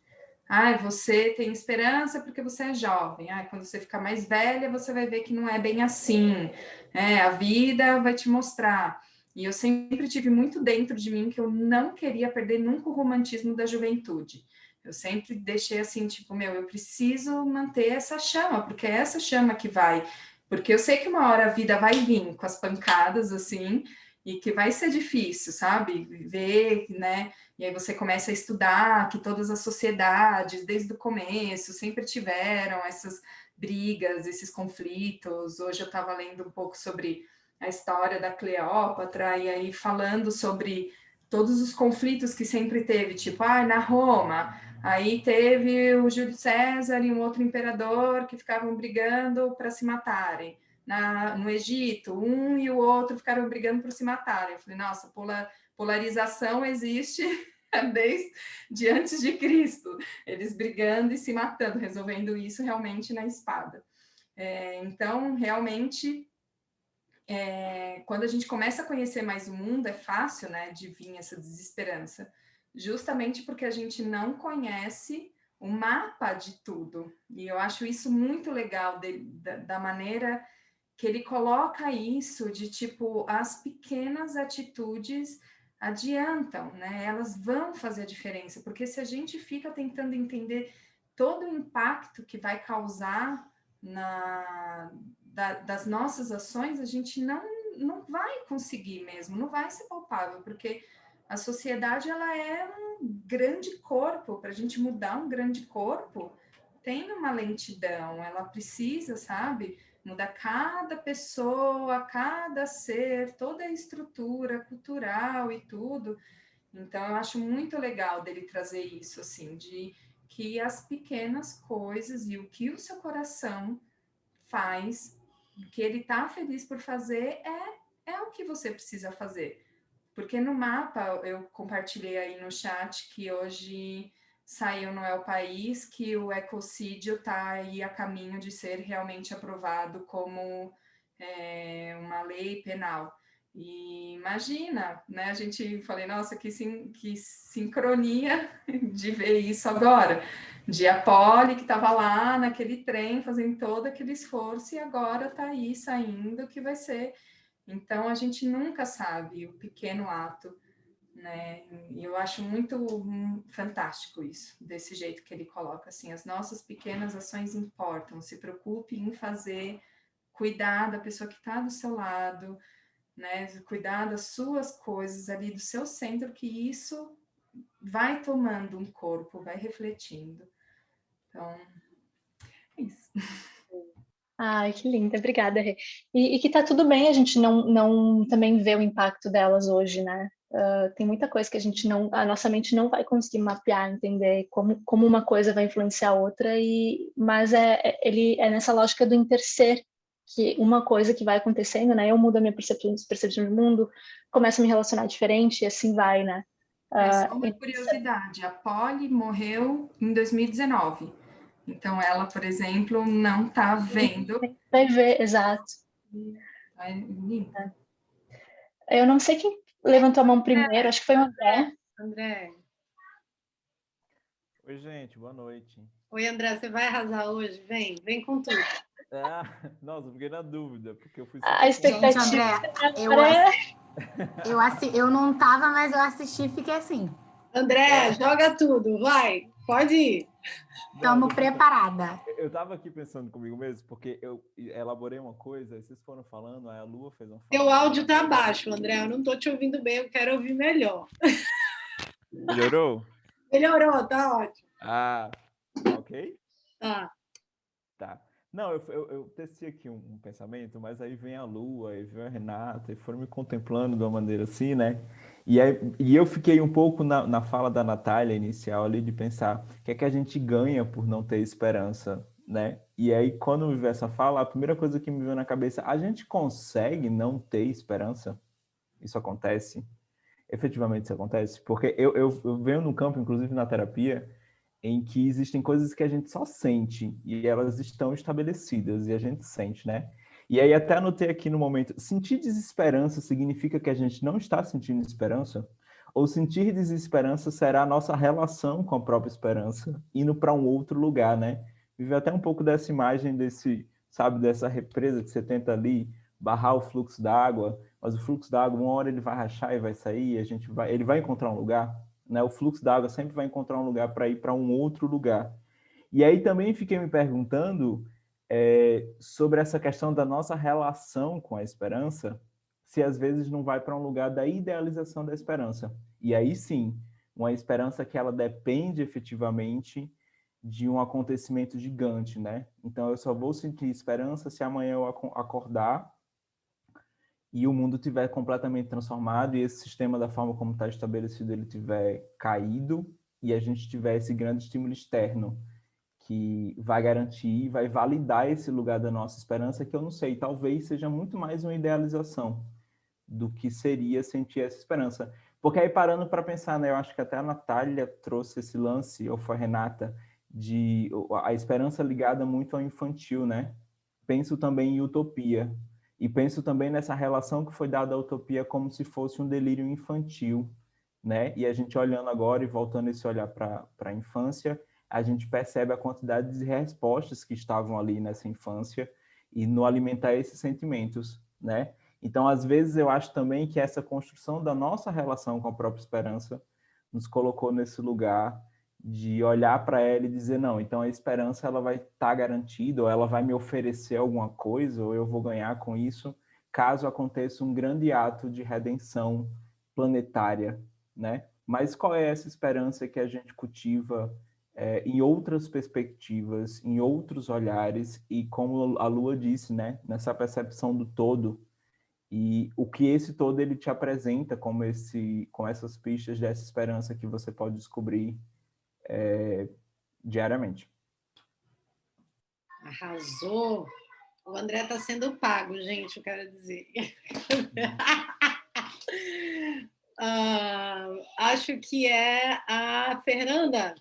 [SPEAKER 6] Você tem esperança porque você é jovem. Quando você ficar mais velha, você vai ver que não é bem assim. A vida vai te mostrar. E eu sempre tive muito dentro de mim que eu não queria perder nunca o romantismo da juventude. Eu sempre deixei assim, tipo, eu preciso manter essa chama, porque é essa chama que vai... Porque eu sei que uma hora a vida vai vir com as pancadas, assim, e que vai ser difícil, sabe? Viver, né? E aí você começa a estudar que todas as sociedades, desde o começo, sempre tiveram essas brigas, esses conflitos. Hoje eu estava lendo um pouco sobre a história da Cleópatra, e aí falando sobre todos os conflitos que sempre teve, tipo, na Roma... Aí teve o Júlio César e um outro imperador que ficavam brigando para se matarem. No Egito, um e o outro ficaram brigando para se matarem. Eu falei, nossa, polarização existe desde antes de Cristo. Eles brigando e se matando, resolvendo isso realmente na espada. Então, realmente, quando a gente começa a conhecer mais o mundo, é fácil, né, de vir essa desesperança. Justamente porque a gente não conhece o mapa de tudo. E eu acho isso muito legal da maneira que ele coloca isso, de tipo, as pequenas atitudes adiantam, né? Elas vão fazer a diferença, porque se a gente fica tentando entender todo o impacto que vai causar das nossas ações, a gente não vai conseguir mesmo, não vai ser palpável, porque a sociedade, ela é um grande corpo. Para a gente mudar um grande corpo, tem uma lentidão. Ela precisa, sabe, mudar cada pessoa, cada ser, toda a estrutura cultural e tudo. Então, eu acho muito legal dele trazer isso, assim, de que as pequenas coisas e o que o seu coração faz, o que ele está feliz por fazer, é o que você precisa fazer. Porque no mapa, eu compartilhei aí no chat que hoje saiu no El País que o ecocídio está aí a caminho de ser realmente aprovado como uma lei penal. E imagina, né? A gente falei, nossa, que sincronia de ver isso agora. De a Poli, que estava lá naquele trem, fazendo todo aquele esforço, e agora está aí saindo, que vai ser Então, a gente nunca sabe o pequeno ato, né? E eu acho muito fantástico isso, desse jeito que ele coloca, assim, as nossas pequenas ações importam, se preocupe em fazer, cuidar da pessoa que está do seu lado, né? Cuidar das suas coisas ali, do seu centro, que isso vai tomando um corpo, vai refletindo. Então, é isso.
[SPEAKER 1] Ai, que linda, obrigada, Rê. E que tá tudo bem a gente não também ver o impacto delas hoje, né? Tem muita coisa que a nossa mente não vai conseguir mapear, entender como uma coisa vai influenciar a outra, mas ele é nessa lógica do interser, que uma coisa que vai acontecendo, né? Eu mudo a minha percepção de mundo, começo a me relacionar diferente e assim vai, né?
[SPEAKER 6] Só uma curiosidade, a Polly morreu em 2019. Então, ela, por exemplo, não está vendo.
[SPEAKER 1] Vai ver, exato. Eu não sei quem levantou a mão primeiro, acho que foi o André.
[SPEAKER 2] André.
[SPEAKER 7] Oi, gente, boa noite.
[SPEAKER 2] Oi, André, você vai arrasar hoje? Vem com tudo.
[SPEAKER 7] Nossa, eu fiquei na dúvida, porque eu fui...
[SPEAKER 1] A expectativa...
[SPEAKER 4] Gente, André, eu não tava, mas eu assisti e fiquei assim.
[SPEAKER 2] André, joga tudo, vai, pode ir.
[SPEAKER 4] Estamos preparada.
[SPEAKER 7] Eu tava aqui pensando comigo mesmo, porque eu elaborei uma coisa, vocês foram falando, aí a Lua fez uma...
[SPEAKER 2] Teu áudio tá baixo, André, eu não tô te ouvindo bem, eu quero ouvir melhor.
[SPEAKER 7] Melhorou?
[SPEAKER 2] Melhorou, tá ótimo.
[SPEAKER 7] Ok? Tá. Não, eu teci aqui um pensamento, mas aí vem a Lua, aí vem a Renata, e foram me contemplando de uma maneira assim, né? E eu fiquei um pouco na fala da Natália inicial ali, de pensar o que é que a gente ganha por não ter esperança, né? E aí, quando me veio essa fala, a primeira coisa que me veio na cabeça, a gente consegue não ter esperança? Isso acontece? Efetivamente isso acontece? Porque eu venho num campo, inclusive na terapia, em que existem coisas que a gente só sente e elas estão estabelecidas e a gente sente, né? E aí até anotei aqui no momento, sentir desesperança significa que a gente não está sentindo esperança? Ou sentir desesperança será a nossa relação com a própria esperança, indo para um outro lugar, né? Vive até um pouco dessa imagem dessa represa que você tenta ali barrar o fluxo da água, mas o fluxo da água, uma hora ele vai rachar e vai sair, ele vai encontrar um lugar, né? O fluxo da água sempre vai encontrar um lugar para ir para um outro lugar. E aí também fiquei me perguntando sobre essa questão da nossa relação com a esperança, se às vezes não vai para um lugar da idealização da esperança. E aí sim, uma esperança que ela depende efetivamente de um acontecimento gigante, né? Então eu só vou sentir esperança se amanhã eu acordar e o mundo tiver completamente transformado e esse sistema, da forma como está estabelecido, ele tiver caído e a gente tiver esse grande estímulo externo que vai garantir, vai validar esse lugar da nossa esperança, que eu não sei, talvez seja muito mais uma idealização do que seria sentir essa esperança. Porque aí, parando para pensar, né, eu acho que até a Natália trouxe esse lance, ou foi a Renata, de a esperança ligada muito ao infantil, né? Penso também em utopia. E penso também nessa relação que foi dada à utopia como se fosse um delírio infantil, né? E a gente olhando agora e voltando esse olhar para a infância, a gente percebe a quantidade de respostas que estavam ali nessa infância e no alimentar esses sentimentos, né? Então, às vezes, eu acho também que essa construção da nossa relação com a própria esperança nos colocou nesse lugar de olhar para ela e dizer, não, então a esperança ela vai estar garantida, ou ela vai me oferecer alguma coisa, ou eu vou ganhar com isso, caso aconteça um grande ato de redenção planetária, né? Mas qual é essa esperança que a gente cultiva em outras perspectivas, em outros olhares, e como a Lua disse, né, nessa percepção do todo, e o que esse todo ele te apresenta com essas pistas dessa esperança que você pode descobrir diariamente.
[SPEAKER 2] Arrasou! O André está sendo pago, gente, eu quero dizer. Acho que é a Fernanda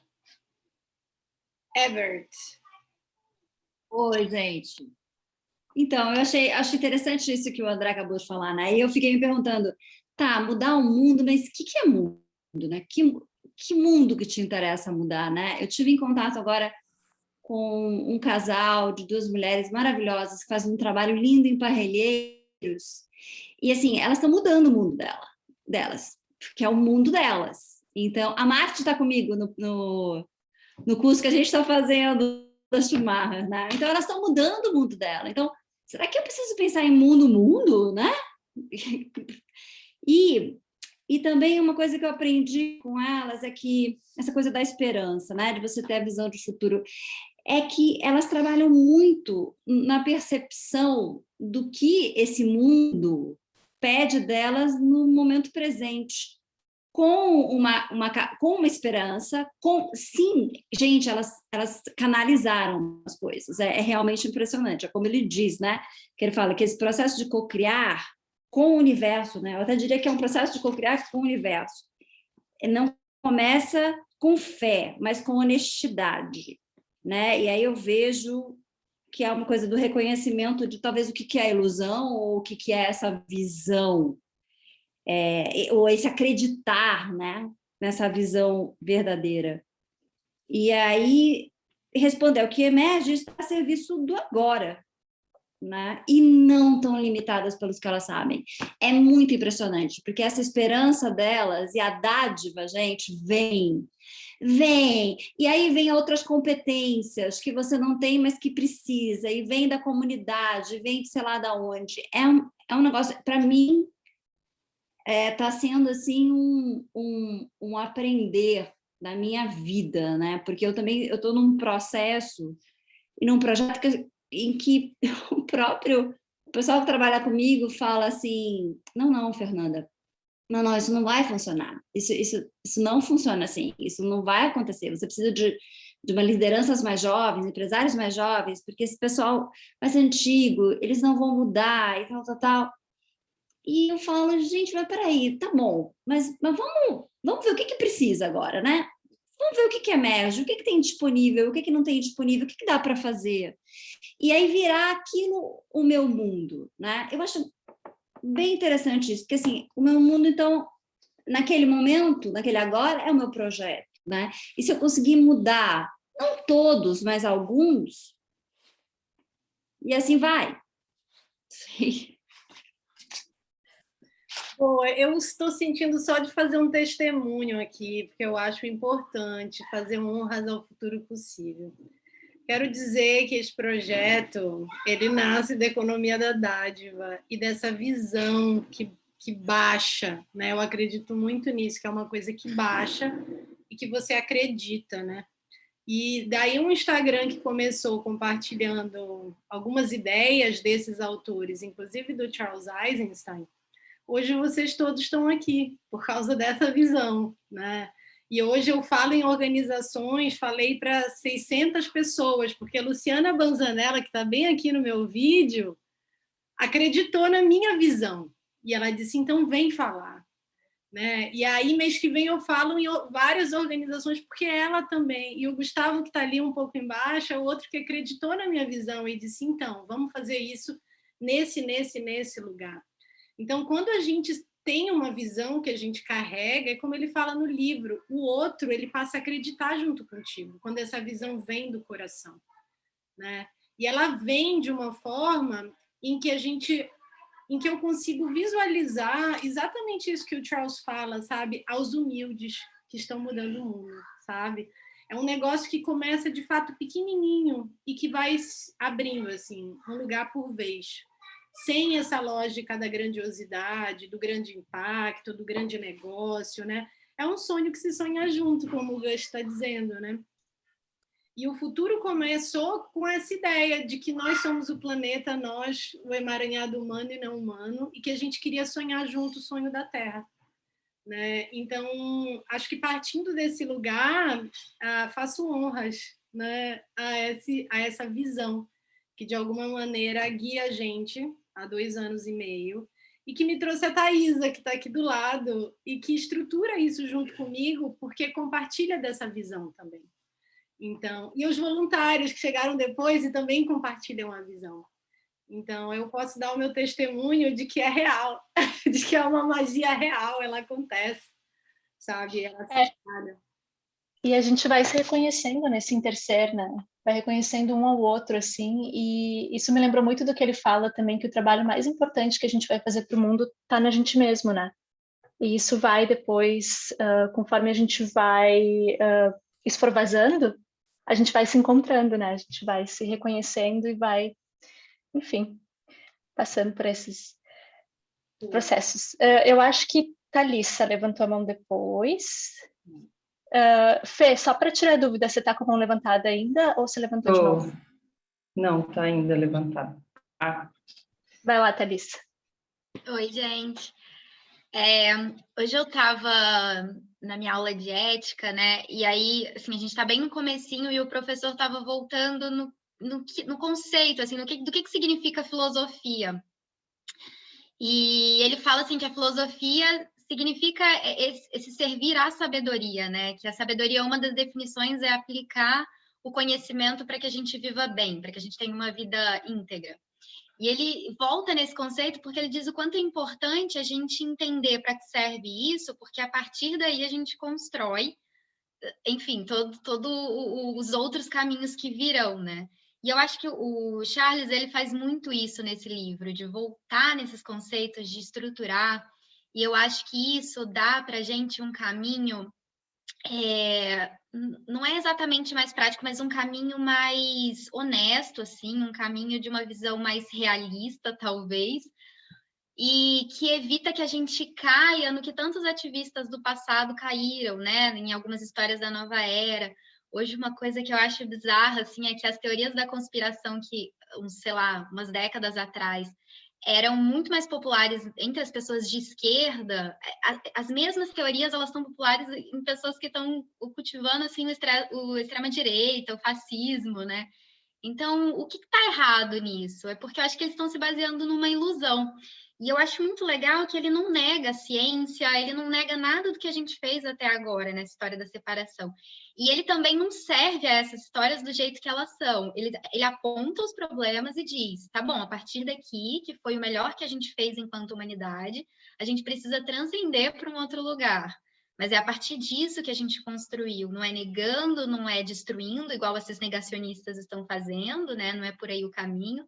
[SPEAKER 2] Ebert.
[SPEAKER 8] Oi, gente. Então, acho interessante isso que o André acabou de falar, né? E eu fiquei me perguntando, tá, mudar o mundo, mas o que é mundo, né? Que mundo que te interessa mudar, né? Eu tive em contato agora com um casal de duas mulheres maravilhosas que fazem um trabalho lindo em Parelheiros E assim, elas estão mudando o mundo delas, que é o mundo delas. Então, a Marte está comigo no curso que a gente está fazendo da Schumacher, né? Então, elas estão mudando o mundo dela. Então, será que eu preciso pensar em mundo, né? E também uma coisa que eu aprendi com elas é que essa coisa da esperança, né? De você ter a visão de futuro, é que elas trabalham muito na percepção do que esse mundo pede delas no momento presente, com uma esperança, sim, gente, elas canalizaram as coisas, é realmente impressionante, é como ele diz, né, que ele fala que esse processo de cocriar com o universo, né, eu até diria que é um processo de cocriar com o universo, não começa com fé, mas com honestidade, né, e aí eu vejo que é uma coisa do reconhecimento de talvez o que é a ilusão ou o que é essa visão, ou esse acreditar, né, nessa visão verdadeira. E aí, responder, o que emerge está a serviço do agora, né, e não tão limitadas pelos que elas sabem. É muito impressionante, porque essa esperança delas e a dádiva, gente, vem, e aí vem outras competências que você não tem, mas que precisa, e vem da comunidade, vem de sei lá da onde. É um negócio, para mim, está sendo assim um aprender da minha vida, né? Porque eu estou num processo e num projeto em que o pessoal que trabalha comigo fala assim, não, Fernanda, não, isso não vai funcionar, isso não funciona assim, isso não vai acontecer, você precisa de uma lideranças mais jovens, empresários mais jovens, porque esse pessoal mais antigo, eles não vão mudar e tal. E eu falo, gente, mas peraí, tá bom, mas vamos ver o que precisa agora, né? Vamos ver o que emerge, o que tem disponível, o que não tem disponível, o que dá para fazer. E aí virar aquilo o meu mundo, né? Eu acho bem interessante isso, porque assim, o meu mundo, então, naquele momento, naquele agora, é o meu projeto, né? E se eu conseguir mudar, não todos, mas alguns, e assim vai. Sim.
[SPEAKER 2] Bom, eu estou sentindo só de fazer um testemunho aqui, porque eu acho importante fazer honras ao futuro possível. Quero dizer que esse projeto, ele nasce da economia da dádiva e dessa visão que baixa, né? Eu acredito muito nisso, que é uma coisa que baixa e que você acredita, né? E daí um Instagram que começou compartilhando algumas ideias desses autores, inclusive do Charles Eisenstein. Hoje vocês todos estão aqui por causa dessa visão, né? E hoje eu falo em organizações, falei para 600 pessoas, porque a Luciana Banzanella, que está bem aqui no meu vídeo, acreditou na minha visão. E ela disse, então vem falar. Né? E aí, mês que vem, eu falo em várias organizações, porque ela também. E o Gustavo, que está ali um pouco embaixo, é o outro que acreditou na minha visão e disse, então, vamos fazer isso nesse lugar. Então, quando a gente tem uma visão que a gente carrega, é como ele fala no livro, o outro, ele passa a acreditar junto contigo, quando essa visão vem do coração, né? E ela vem de uma forma em que eu consigo visualizar exatamente isso que o Charles fala, sabe? Aos humildes que estão mudando o mundo, sabe? É um negócio que começa, de fato, pequenininho e que vai abrindo, assim, um lugar por vez, sem essa lógica da grandiosidade, do grande impacto, do grande negócio, né? É um sonho que se sonha junto, como o Gus está dizendo, né? E o futuro começou com essa ideia de que nós somos o planeta, nós, o emaranhado humano e não humano, e que a gente queria sonhar junto o sonho da Terra, né? Então, acho que partindo desse lugar, faço honras, né, a essa visão que, de alguma maneira, guia a gente há 2 anos e meio, e que me trouxe a Thaisa, que está aqui do lado, e que estrutura isso junto comigo, porque compartilha dessa visão também. Então, e os voluntários que chegaram depois e também compartilham a visão. Então, eu posso dar o meu testemunho de que é real, de que é uma magia real, ela acontece, sabe? Ela se espalha.
[SPEAKER 1] E a gente vai se reconhecendo nesse interser, né? Vai reconhecendo um ao outro, assim, e isso me lembrou muito do que ele fala também, que o trabalho mais importante que a gente vai fazer para o mundo está na gente mesmo, né? E isso vai depois, conforme a gente vai extravasando, a gente vai se encontrando, né? A gente vai se reconhecendo e vai, enfim, passando por esses processos. Eu acho que Thalissa levantou a mão depois. Fê, só para tirar dúvida, você está com a mão levantada ainda ou você levantou de novo?
[SPEAKER 9] Não, está ainda levantada.
[SPEAKER 1] Vai lá, Thalissa.
[SPEAKER 10] Oi, gente. Hoje eu estava na minha aula de ética, né? E aí, assim, a gente está bem no comecinho e o professor estava voltando no conceito, assim, do que significa filosofia. E ele fala, assim, que a filosofia significa esse servir à sabedoria, né? Que a sabedoria, uma das definições é aplicar o conhecimento para que a gente viva bem, para que a gente tenha uma vida íntegra. E ele volta nesse conceito porque ele diz o quanto é importante a gente entender para que serve isso, porque a partir daí a gente constrói, enfim, todos os outros caminhos que virão, né? E eu acho que o Charles, ele faz muito isso nesse livro, de voltar nesses conceitos, de estruturar, e eu acho que isso dá para a gente um caminho, não é exatamente mais prático, mas um caminho mais honesto, assim, um caminho de uma visão mais realista, talvez, e que evita que a gente caia no que tantos ativistas do passado caíram, né? Em algumas histórias da nova era. Hoje, uma coisa que eu acho bizarra, assim, é que as teorias da conspiração que, sei lá, umas décadas atrás, eram muito mais populares entre as pessoas de esquerda. As mesmas teorias, elas são populares em pessoas que estão cultivando, assim, o extrema-direita, o fascismo, né? Então, o que está errado nisso? É porque eu acho que eles estão se baseando numa ilusão. E eu acho muito legal que ele não nega a ciência, ele não nega nada do que a gente fez até agora nessa história da separação. E ele também não serve a essas histórias do jeito que elas são. Ele aponta os problemas e diz, tá bom, a partir daqui, que foi o melhor que a gente fez enquanto humanidade, a gente precisa transcender para um outro lugar. Mas é a partir disso que a gente construiu, não é negando, não é destruindo, igual esses negacionistas estão fazendo, né? Não é por aí o caminho,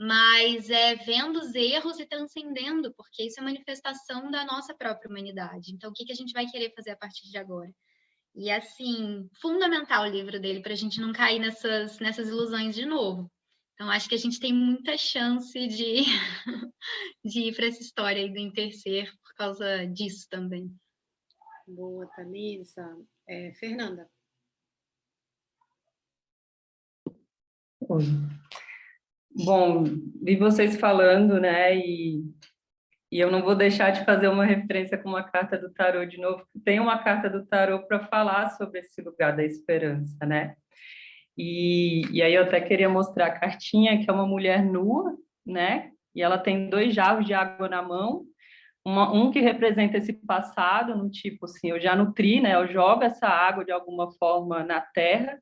[SPEAKER 10] mas é vendo os erros e transcendendo, porque isso é manifestação da nossa própria humanidade. Então, o que a gente vai querer fazer a partir de agora? E, assim, fundamental o livro dele para a gente não cair nessas ilusões de novo. Então, acho que a gente tem muita chance de ir para essa história aí do interser por causa disso também.
[SPEAKER 2] Boa, Thalissa. Fernanda.
[SPEAKER 9] Oi. Bom, vi vocês falando, né, e eu não vou deixar de fazer uma referência com uma carta do tarô de novo, porque tem uma carta do tarô para falar sobre esse lugar da esperança, né? E aí eu até queria mostrar a cartinha, que é uma mulher nua, né? E ela tem 2 jarros de água na mão, um que representa esse passado, no tipo assim, eu já nutri, né? Eu jogo essa água de alguma forma na terra,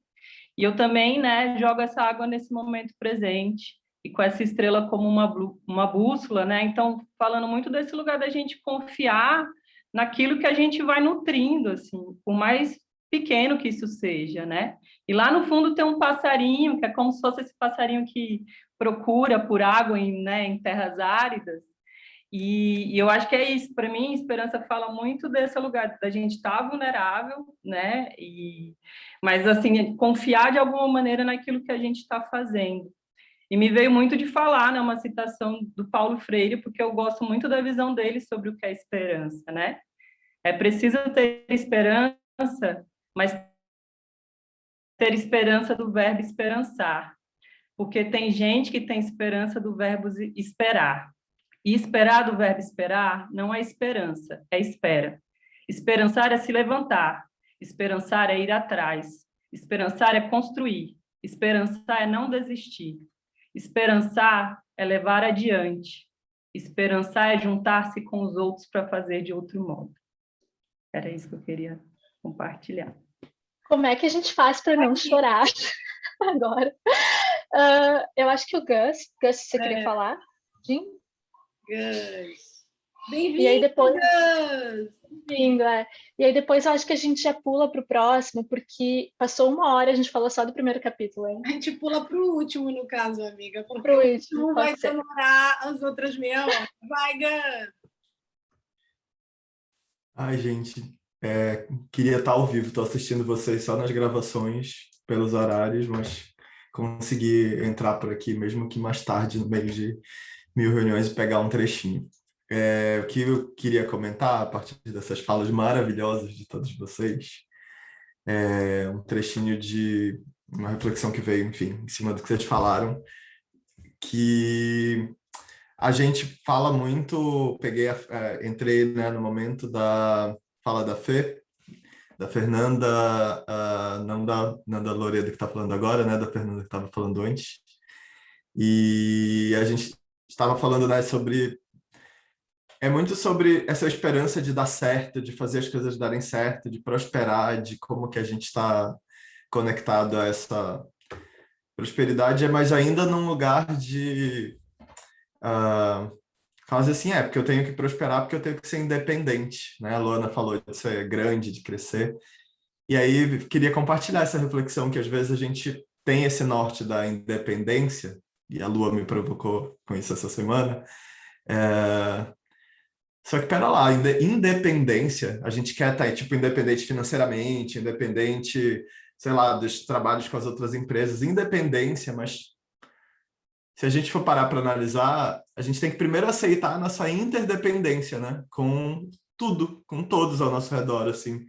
[SPEAKER 9] e eu também, né, jogo essa água nesse momento presente, e com essa estrela como uma bússola, né? Então, falando muito desse lugar da gente confiar naquilo que a gente vai nutrindo, assim, por mais pequeno que isso seja, né? E lá no fundo tem um passarinho, que é como se fosse esse passarinho que procura por água em terras áridas. E eu acho que é isso. Para mim, esperança fala muito desse lugar da gente estar vulnerável, né? Mas assim, confiar de alguma maneira naquilo que a gente está fazendo. E me veio muito de falar, né, uma citação do Paulo Freire, porque eu gosto muito da visão dele sobre o que é esperança, né? É preciso ter esperança, mas ter esperança do verbo esperançar, porque tem gente que tem esperança do verbo esperar. E esperar do verbo esperar não é esperança, é espera. Esperançar é se levantar, esperançar é ir atrás, esperançar é construir, esperançar é não desistir, esperançar é levar adiante, esperançar é juntar-se com os outros para fazer de outro modo. Era isso que eu queria compartilhar.
[SPEAKER 1] Como é que a gente faz para não chorar agora? Eu acho que o Gus, você queria falar? Sim?
[SPEAKER 2] Gus. Bem-vindo!
[SPEAKER 1] E aí depois... Bem-vindo, é. E aí depois eu acho que a gente já pula para o próximo, porque passou 1 hora, a gente falou só do primeiro capítulo, hein?
[SPEAKER 2] A gente pula para o último, no caso, amiga, porque
[SPEAKER 1] Pro
[SPEAKER 2] o
[SPEAKER 1] último,
[SPEAKER 2] último vai
[SPEAKER 1] pode ser.
[SPEAKER 2] demorar as outras meia hora. Vai, Gus!
[SPEAKER 11] Ai, gente, queria estar ao vivo, estou assistindo vocês só nas gravações, pelos horários, mas consegui entrar por aqui, mesmo que mais tarde, no meio de 1000 reuniões, e pegar um trechinho. O que eu queria comentar, a partir dessas falas maravilhosas de todos vocês, é um trechinho de uma reflexão que veio, enfim, em cima do que vocês falaram, que a gente fala muito, entrei, né, no momento da fala da Fê, da Fernanda, não da Loredo que está falando agora, né, da Fernanda que estava falando antes, e a gente estava falando, né, muito sobre essa esperança de dar certo, de fazer as coisas darem certo, de prosperar, de como que a gente está conectado a essa prosperidade, mas ainda num lugar de quase assim, porque eu tenho que prosperar, porque eu tenho que ser independente, né? A Luana falou de ser grande, de crescer. E aí queria compartilhar essa reflexão que às vezes a gente tem esse norte da independência, e a Lua me provocou com isso essa semana. Só que, pera lá, independência, a gente quer estar, tipo, independente financeiramente, independente, sei lá, dos trabalhos com as outras empresas, independência, mas se a gente for parar para analisar, a gente tem que primeiro aceitar a nossa interdependência, né? Com tudo, com todos ao nosso redor, assim.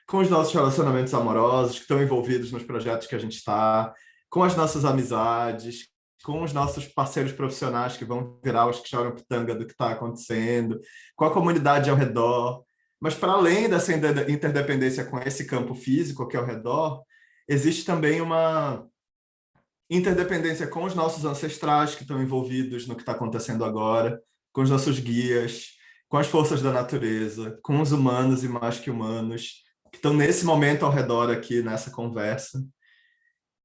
[SPEAKER 11] Com os nossos relacionamentos amorosos que estão envolvidos nos projetos que a gente está, com as nossas amizades, com os nossos parceiros profissionais que vão virar os que choram pitanga do que está acontecendo, com a comunidade ao redor. Mas, para além dessa interdependência com esse campo físico que é ao redor, existe também uma interdependência com os nossos ancestrais que estão envolvidos no que está acontecendo agora, com os nossos guias, com as forças da natureza, com os humanos e mais que humanos, que estão nesse momento ao redor aqui nessa conversa.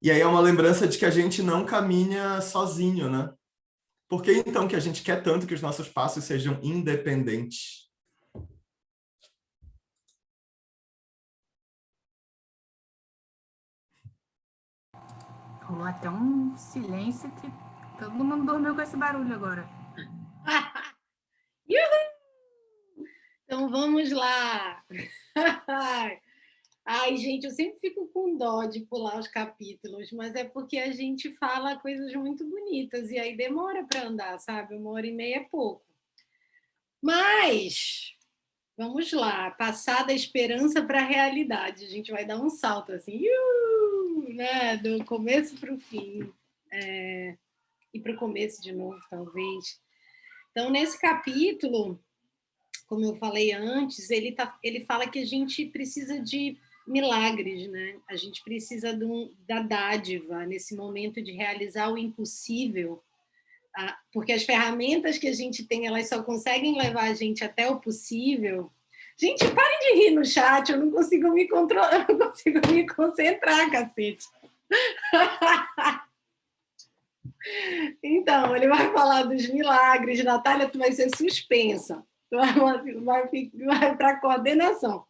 [SPEAKER 11] E aí é uma lembrança de que a gente não caminha sozinho, né? Por que então que a gente quer tanto que os nossos passos sejam independentes?
[SPEAKER 4] Rolou até um silêncio que todo mundo dormiu com esse barulho agora.
[SPEAKER 2] Então vamos lá. Ai, gente, eu sempre fico com dó de pular os capítulos, mas é porque a gente fala coisas muito bonitas e aí demora para andar, sabe? 1h30 é pouco. Mas vamos lá, passar da esperança para a realidade. A gente vai dar um salto assim, né? Do começo para o fim. E para o começo de novo, talvez. Então, nesse capítulo, como eu falei antes, ele fala que a gente precisa de milagres, né? A gente precisa da dádiva nesse momento de realizar o impossível, porque as ferramentas que a gente tem, elas só conseguem levar a gente até o possível. Gente, parem de rir no chat, eu não consigo me controlar, eu não consigo me concentrar, cacete. Então, ele vai falar dos milagres. Natália, tu vai ser suspensa. Tu vai para a coordenação.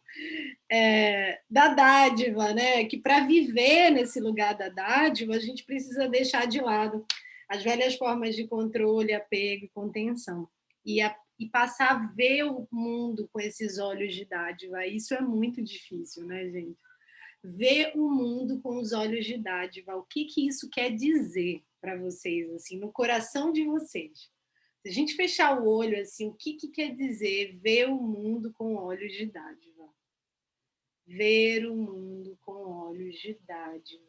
[SPEAKER 2] Da dádiva, né? Que para viver nesse lugar da dádiva, a gente precisa deixar de lado as velhas formas de controle, apego e contenção. E passar a ver o mundo com esses olhos de dádiva. Isso é muito difícil, né, gente? Ver o mundo com os olhos de dádiva. O que isso quer dizer para vocês, assim, no coração de vocês? Se a gente fechar o olho, assim, o que quer dizer ver o mundo com olhos de dádiva? Ver o mundo com olhos de dádiva.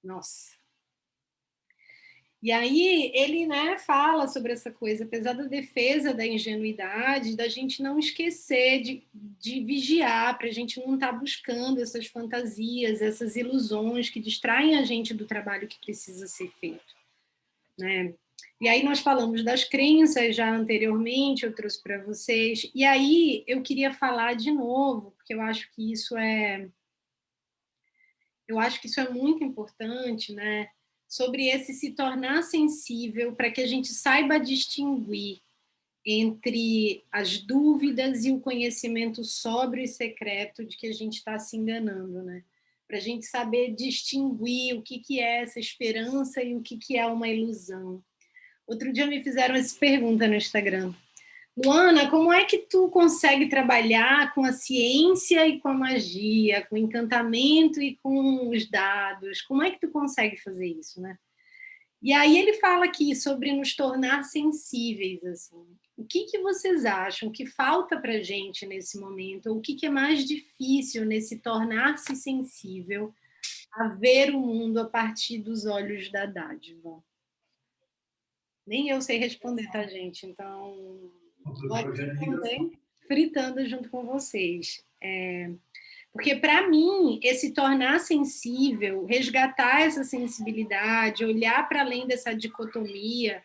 [SPEAKER 2] Nossa. E aí ele, né, fala sobre essa coisa, apesar da defesa da ingenuidade, da gente não esquecer de vigiar, para a gente não estar buscando essas fantasias, essas ilusões que distraem a gente do trabalho que precisa ser feito, né? E aí nós falamos das crenças já anteriormente, eu trouxe para vocês, e aí eu queria falar de novo, porque eu acho que isso é muito importante, né? Sobre esse se tornar sensível, para que a gente saiba distinguir entre as dúvidas e o conhecimento sóbrio e secreto de que a gente está se enganando, né? Para a gente saber distinguir o que é essa esperança e o que é uma ilusão. Outro dia me fizeram essa pergunta no Instagram. Luana, como é que tu consegue trabalhar com a ciência e com a magia, com o encantamento e com os dados? Como é que tu consegue fazer isso, né? E aí ele fala aqui sobre nos tornar sensíveis, assim. O que vocês acham que falta para a gente nesse momento? Ou o que é mais difícil nesse tornar-se sensível a ver o mundo a partir dos olhos da dádiva? Nem eu sei responder, tá, gente? Então, vou responder fritando junto com vocês. Porque, para mim, esse tornar sensível, resgatar essa sensibilidade, olhar para além dessa dicotomia,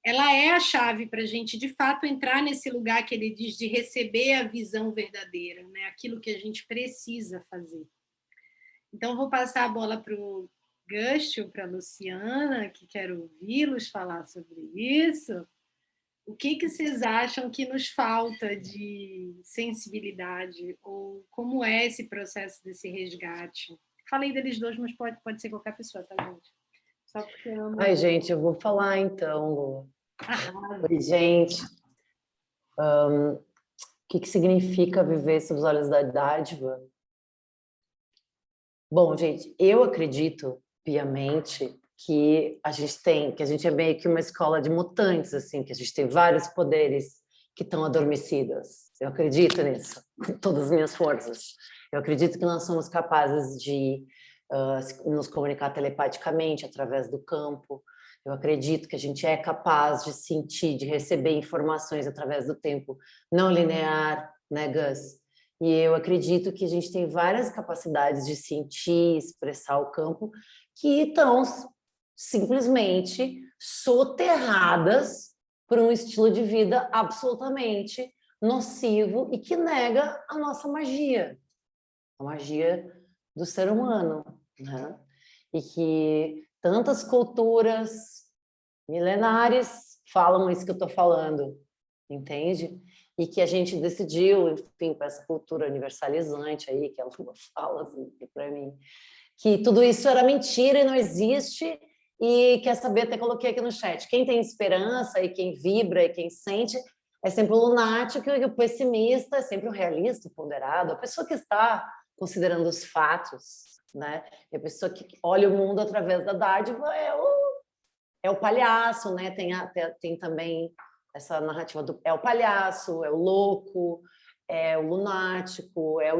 [SPEAKER 2] ela é a chave para a gente, de fato, entrar nesse lugar que ele diz de receber a visão verdadeira, né? Aquilo que a gente precisa fazer. Então, vou passar a bola para o Gústio, para a Luciana, que quero ouvi-los falar sobre isso. O que vocês acham que nos falta de sensibilidade? Ou como é esse processo desse resgate? Falei deles dois, mas pode ser qualquer pessoa, tá, gente? Só porque eu amo...
[SPEAKER 3] Ai, gente, eu vou falar então, Lu. Oi, gente. O que significa viver sob os olhos da dádiva? Bom, gente, eu acredito piamente que a gente é meio que uma escola de mutantes, assim, que a gente tem vários poderes que estão adormecidos. Eu acredito nisso, com todas as minhas forças. Eu acredito que nós somos capazes de nos comunicar telepaticamente através do campo. Eu acredito que a gente é capaz de sentir, de receber informações através do tempo não linear, né, Gus? E eu acredito que a gente tem várias capacidades de sentir, expressar o campo, que estão simplesmente soterradas por um estilo de vida absolutamente nocivo e que nega a nossa magia, a magia do ser humano, né? E que tantas culturas milenares falam isso que eu estou falando, entende? E que a gente decidiu, enfim, para essa cultura universalizante aí, que a Lua fala assim, para mim, que tudo isso era mentira e não existe. E quer saber, até coloquei aqui no chat, quem tem esperança e quem vibra e quem sente é sempre o lunático, e o pessimista é sempre o realista, o ponderado, a pessoa que está considerando os fatos, né? E a pessoa que olha o mundo através da dádiva é o palhaço, né? Tem também essa narrativa é o palhaço, é o louco, é o lunático, é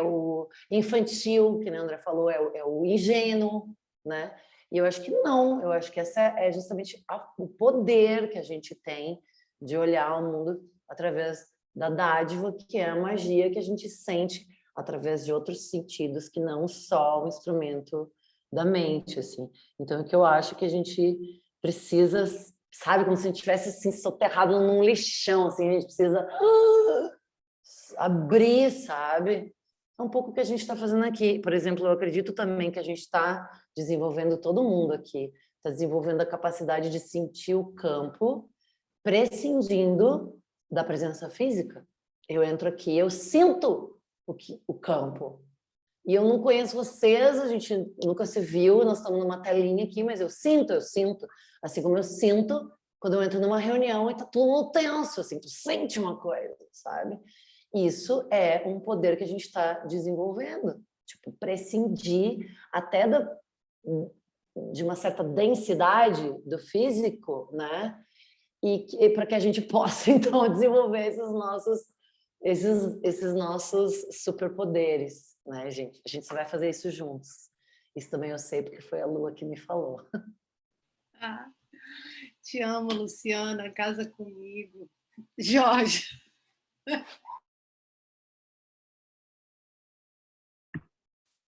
[SPEAKER 3] o infantil, que a André falou, é o ingênuo, né? E eu acho que não, eu acho que essa é justamente o poder que a gente tem de olhar o mundo através da dádiva, que é a magia que a gente sente através de outros sentidos que não só o instrumento da mente, assim. Então, o que eu acho que a gente precisa, sabe, como se a gente estivesse assim, soterrado num lixão, assim, a gente precisa abrir, sabe? É um pouco o que a gente está fazendo aqui. Por exemplo, eu acredito também que a gente está desenvolvendo, todo mundo aqui, está desenvolvendo a capacidade de sentir o campo, prescindindo da presença física. Eu entro aqui, eu sinto o campo. E eu não conheço vocês, a gente nunca se viu, nós estamos numa telinha aqui, mas eu sinto. Assim como eu sinto quando eu entro numa reunião e está tudo tenso, assim, tu sente uma coisa, sabe? Isso é um poder que a gente está desenvolvendo, tipo, prescindir até de uma certa densidade do físico, né? E para que a gente possa, então, desenvolver esses nossos superpoderes, né, gente? A gente só vai fazer isso juntos. Isso também eu sei, porque foi a Lua que me falou.
[SPEAKER 2] Ah, te amo, Luciana, casa comigo. Jorge.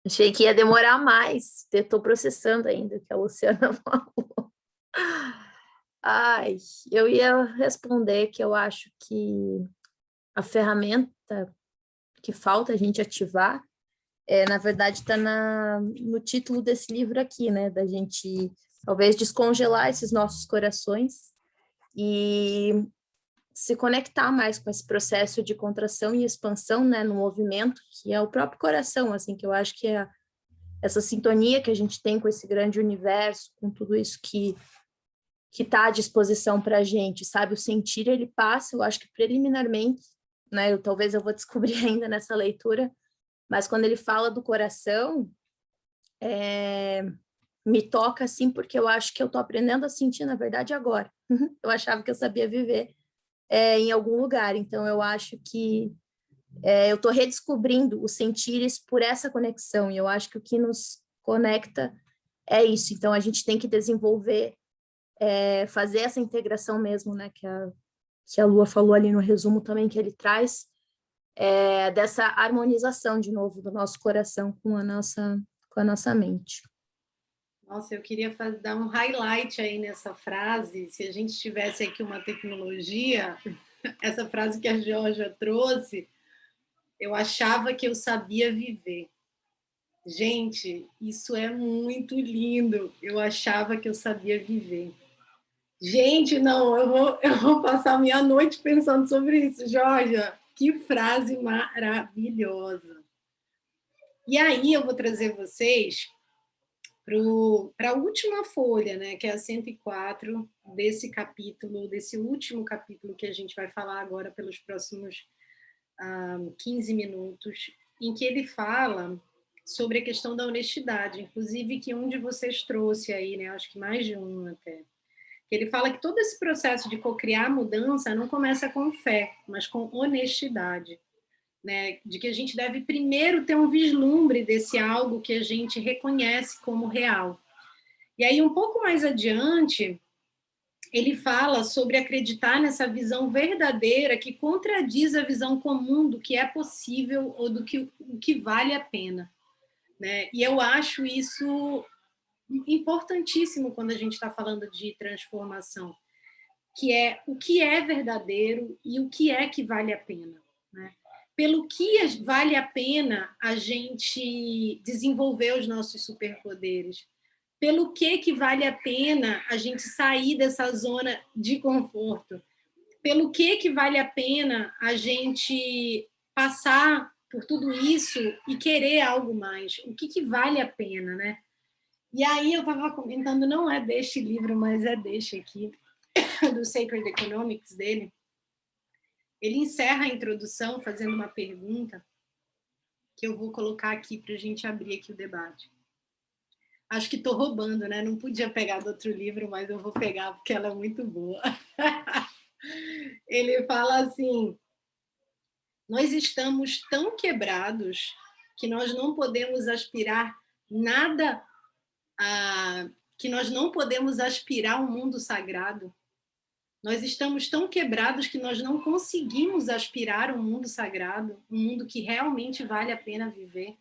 [SPEAKER 12] Achei que ia demorar mais. Estou processando ainda o que a Luciana falou. Ai, eu ia responder que eu acho que a ferramenta que falta a gente ativar, na verdade, está no título desse livro aqui, né? Da gente, talvez, descongelar esses nossos corações e se conectar mais com esse processo de contração e expansão, né, no movimento, que é o próprio coração, assim, que eu acho que é essa sintonia que a gente tem com esse grande universo, com tudo isso que está à disposição para a gente, sabe? O sentir, ele passa, eu acho que preliminarmente, né, talvez eu vou descobrir ainda nessa leitura, mas quando ele fala do coração, me toca, assim, porque eu acho que eu estou aprendendo a sentir, na verdade, agora. Eu achava que eu sabia viver em algum lugar, então eu acho que eu estou redescobrindo os sentires por essa conexão, e eu acho que o que nos conecta é isso. Então, a gente tem que desenvolver, fazer essa integração mesmo, né, que a Lua falou ali no resumo também, que ele traz, dessa harmonização, de novo, do nosso coração com a nossa mente.
[SPEAKER 2] Nossa, eu queria dar um highlight aí nessa frase. Se a gente tivesse aqui uma tecnologia, essa frase que a Georgia trouxe, eu achava que eu sabia viver. Gente, isso é muito lindo. Eu achava que eu sabia viver. Gente, não, eu vou passar minha noite pensando sobre isso, Georgia. Que frase maravilhosa. E aí eu vou trazer vocês para a última folha, né, que é a 104 desse capítulo, desse último capítulo que a gente vai falar agora pelos próximos 15 minutos, em que ele fala sobre a questão da honestidade, inclusive que um de vocês trouxe aí, né, acho que mais de um até. Ele fala que todo esse processo de cocriar mudança não começa com fé, mas com honestidade. Né, de que a gente deve primeiro ter um vislumbre desse algo que a gente reconhece como real. E aí, um pouco mais adiante, ele fala sobre acreditar nessa visão verdadeira que contradiz a visão comum do que é possível ou do que, o que vale a pena. Né? E eu acho isso importantíssimo quando a gente está falando de transformação, que é o que é verdadeiro e o que é que vale a pena. Né? Pelo que vale a pena a gente desenvolver os nossos superpoderes? Pelo que vale a pena a gente sair dessa zona de conforto? Pelo que vale a pena a gente passar por tudo isso e querer algo mais? O que vale a pena, né? E aí eu estava comentando, não é deste livro, mas é deste aqui, do Sacred Economics dele. Ele encerra a introdução fazendo uma pergunta que eu vou colocar aqui para a gente abrir aqui o debate. Acho que estou roubando, né? Não podia pegar do outro livro, mas eu vou pegar porque ela é muito boa. Ele fala assim: nós estamos tão quebrados que nós não podemos aspirar nada que nós não podemos aspirar um mundo sagrado. Nós estamos tão quebrados que nós não conseguimos aspirar um mundo sagrado, um mundo que realmente vale a pena viver.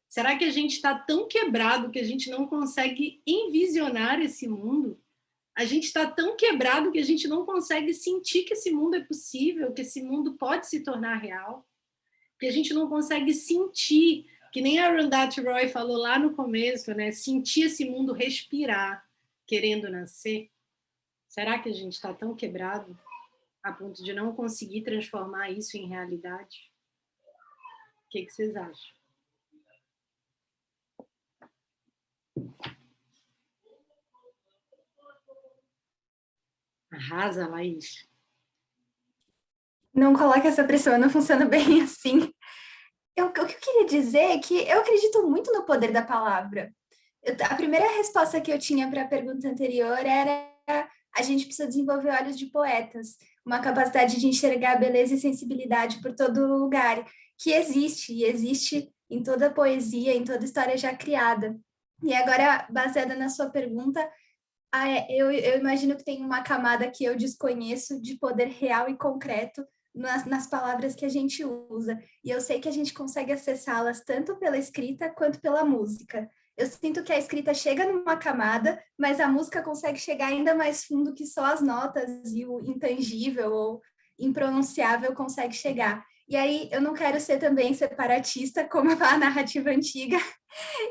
[SPEAKER 2] Será que a gente está tão quebrado que a gente não consegue envisionar esse mundo? A gente está tão quebrado que a gente não consegue sentir que esse mundo é possível, que esse mundo pode se tornar real? Que a gente não consegue sentir, que nem a Arundhati Roy falou lá no começo, né? Sentir esse mundo respirar, querendo nascer. Será que a gente está tão quebrado a ponto de não conseguir transformar isso em realidade? O que vocês acham? Arrasa, Laís.
[SPEAKER 13] Não coloque essa pressão, não funciona bem assim. O que eu queria dizer é que eu acredito muito no poder da palavra. A primeira resposta que eu tinha para a pergunta anterior era: a gente precisa desenvolver olhos de poetas, uma capacidade de enxergar beleza e sensibilidade por todo lugar, que existe, e existe em toda poesia, em toda história já criada. E agora, baseada na sua pergunta, eu imagino que tem uma camada que eu desconheço de poder real e concreto nas palavras que a gente usa. E eu sei que a gente consegue acessá-las tanto pela escrita quanto pela música. Eu sinto que a escrita chega numa camada, mas a música consegue chegar ainda mais fundo que só as notas e o intangível ou impronunciável consegue chegar. E aí eu não quero ser também separatista, como a narrativa antiga,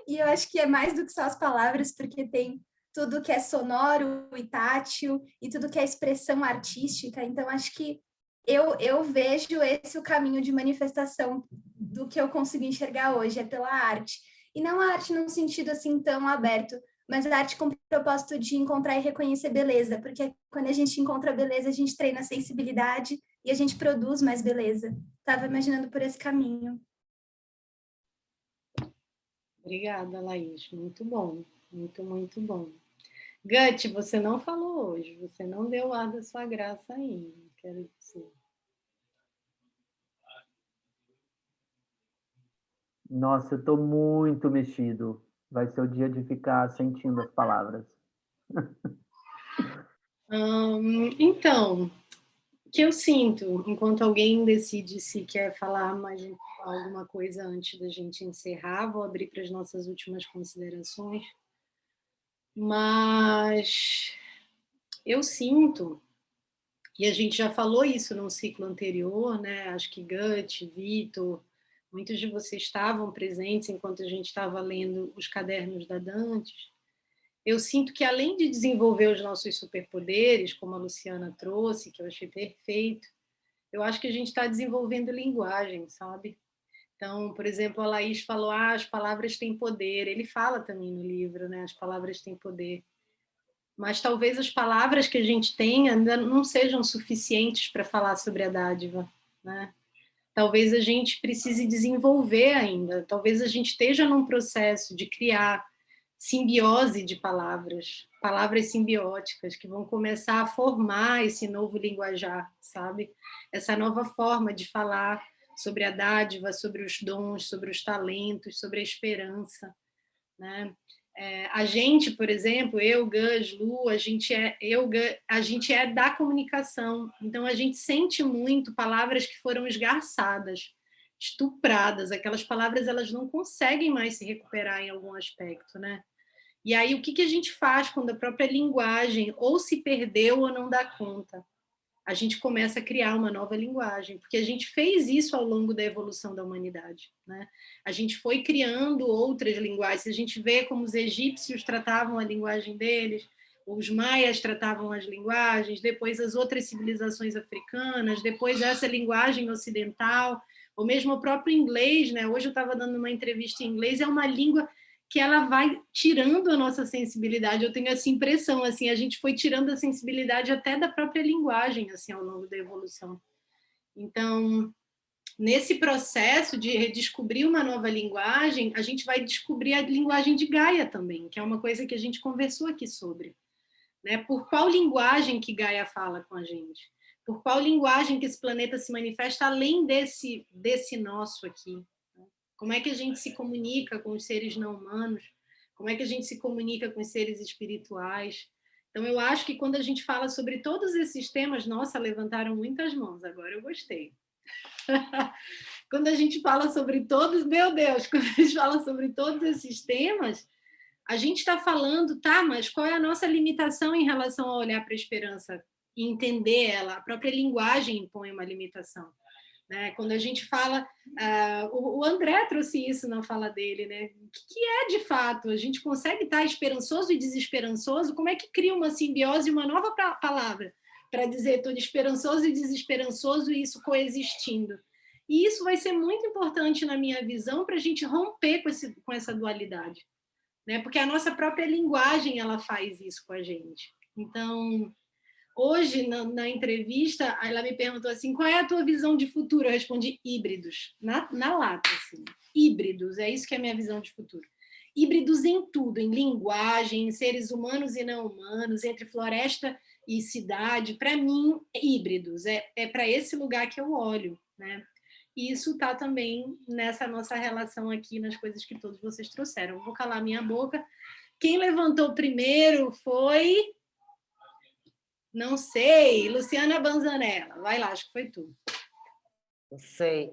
[SPEAKER 13] e eu acho que é mais do que só as palavras, porque tem tudo que é sonoro e tátil, e tudo que é expressão artística. Então, acho que eu vejo esse o caminho de manifestação do que eu consigo enxergar hoje, é pela arte. E não a arte num sentido assim tão aberto, mas a arte com o propósito de encontrar e reconhecer beleza, porque quando a gente encontra beleza, a gente treina a sensibilidade e a gente produz mais beleza. Estava imaginando por esse caminho.
[SPEAKER 2] Obrigada, Laís. Muito bom. Muito, muito bom. Gatti, você não falou hoje, você não deu ar da sua graça ainda, quero dizer.
[SPEAKER 14] Nossa, eu estou muito mexido. Vai ser o dia de ficar sentindo as palavras.
[SPEAKER 2] Então, o que eu sinto, enquanto alguém decide se quer falar mais alguma coisa antes da gente encerrar, vou abrir para as nossas últimas considerações, mas eu sinto, e a gente já falou isso num ciclo anterior, né? Acho que Gatti, Vitor, muitos de vocês estavam presentes enquanto a gente estava lendo os cadernos da Dantes. Eu sinto que, além de desenvolver os nossos superpoderes, como a Luciana trouxe, que eu achei perfeito, eu acho que a gente está desenvolvendo linguagem, sabe? Então, por exemplo, a Laís falou, as palavras têm poder. Ele fala também no livro, né? As palavras têm poder. Mas talvez as palavras que a gente tenha ainda não sejam suficientes para falar sobre a dádiva, né? Talvez a gente precise desenvolver ainda, talvez a gente esteja num processo de criar simbiose de palavras, palavras simbióticas que vão começar a formar esse novo linguajar, sabe? Essa nova forma de falar sobre a dádiva, sobre os dons, sobre os talentos, sobre a esperança, né? A gente, por exemplo, eu, Gus, Lu, a gente é da comunicação, então a gente sente muito palavras que foram esgarçadas, estupradas, aquelas palavras elas não conseguem mais se recuperar em algum aspecto, né? E aí o que a gente faz quando a própria linguagem ou se perdeu ou não dá conta? A gente começa a criar uma nova linguagem, porque a gente fez isso ao longo da evolução da humanidade, né? A gente foi criando outras linguagens. A gente vê como os egípcios tratavam a linguagem deles, os maias tratavam as linguagens, depois as outras civilizações africanas, depois essa linguagem ocidental, ou mesmo o próprio inglês, né? Hoje eu estava dando uma entrevista em inglês, é uma língua que ela vai tirando a nossa sensibilidade. Eu tenho essa impressão, assim, a gente foi tirando a sensibilidade até da própria linguagem, assim, ao longo da evolução. Então, nesse processo de redescobrir uma nova linguagem, a gente vai descobrir a linguagem de Gaia também, que é uma coisa que a gente conversou aqui sobre, né? Por qual linguagem que Gaia fala com a gente? Por qual linguagem que esse planeta se manifesta além desse nosso aqui? Como é que a gente se comunica com os seres não humanos? Como é que a gente se comunica com os seres espirituais? Então, eu acho que quando a gente fala sobre todos esses temas, nossa, levantaram muitas mãos, agora eu gostei. Quando a gente fala sobre todos, meu Deus, quando a gente fala sobre todos esses temas, a gente está falando, tá, mas qual é a nossa limitação em relação a olhar para a esperança e entender ela? A própria linguagem impõe uma limitação. Né? Quando a gente fala, o André trouxe isso na fala dele, né? O que é de fato? A gente consegue estar esperançoso e desesperançoso? Como é que cria uma simbiose e uma nova palavra para dizer estou esperançoso e desesperançoso e isso coexistindo? E isso vai ser muito importante na minha visão para a gente romper com essa dualidade, né? Porque a nossa própria linguagem ela faz isso com a gente. Então, hoje, na entrevista, ela me perguntou assim, qual é a tua visão de futuro? Eu respondi, híbridos, na lata, assim. Híbridos, é isso que é a minha visão de futuro. Híbridos em tudo, em linguagem, em seres humanos e não humanos, entre floresta e cidade. Para mim, híbridos, é para esse lugar que eu olho, né? E isso está também nessa nossa relação aqui, nas coisas que todos vocês trouxeram. Vou calar minha boca. Quem levantou primeiro foi... Não sei, Luciana Banzanella. Vai lá, acho que foi tu.
[SPEAKER 3] Não sei.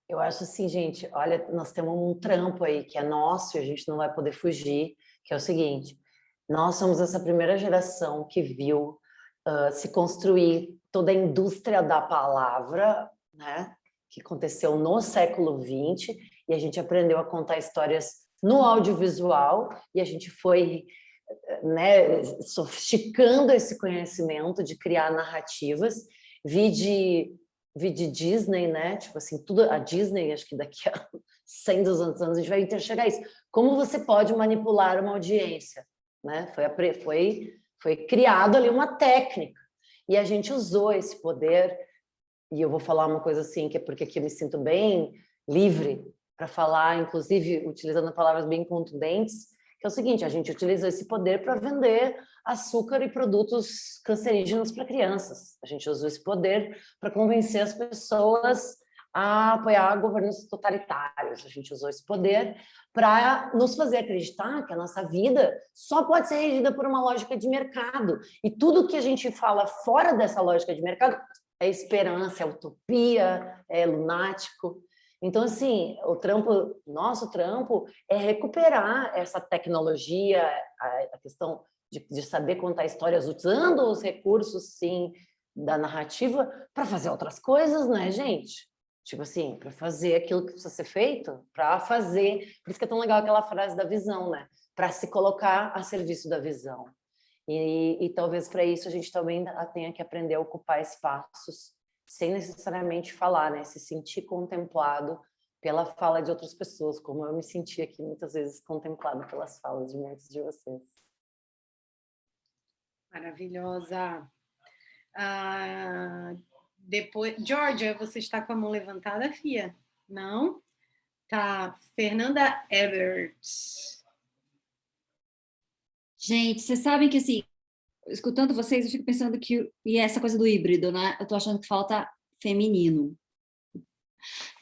[SPEAKER 3] Eu acho assim, gente, olha, nós temos um trampo aí que é nosso e a gente não vai poder fugir, que é o seguinte, nós somos essa primeira geração que viu se construir toda a indústria da palavra, né, que aconteceu no século XX, e a gente aprendeu a contar histórias no audiovisual, e a gente foi... né, sofisticando esse conhecimento de criar narrativas, vi de vi de Disney, né? Tipo assim, tudo a Disney, acho que daqui a 100, 200 anos a gente vai chegar a isso. Como você pode manipular uma audiência, né? Foi criado ali uma técnica e a gente usou esse poder. E eu vou falar uma coisa assim, que é porque aqui eu me sinto bem livre para falar, inclusive utilizando palavras bem contundentes, que é o seguinte: a gente utilizou esse poder para vender açúcar e produtos cancerígenos para crianças. A gente usou esse poder para convencer as pessoas a apoiar governos totalitários. A gente usou esse poder para nos fazer acreditar que a nossa vida só pode ser regida por uma lógica de mercado. E tudo que a gente fala fora dessa lógica de mercado é esperança, é utopia, é lunático. Então, assim, nosso trampo é recuperar essa tecnologia, a questão de saber contar histórias usando os recursos, sim, da narrativa para fazer outras coisas, né, gente? Tipo assim, para fazer aquilo que precisa ser feito, para fazer... Por isso que é tão legal aquela frase da visão, né? Para se colocar a serviço da visão. E talvez para isso a gente também tenha que aprender a ocupar espaços sem necessariamente falar, né? Se sentir contemplado pela fala de outras pessoas, como eu me senti aqui muitas vezes contemplado pelas falas de muitos de vocês.
[SPEAKER 2] Maravilhosa. Depois, Georgia, você está com a mão levantada, Fia? Não? Tá. Fernanda Ebert.
[SPEAKER 8] Gente, vocês sabem que, assim, escutando vocês, eu fico pensando que... E essa coisa do híbrido, né? Eu tô achando que falta feminino.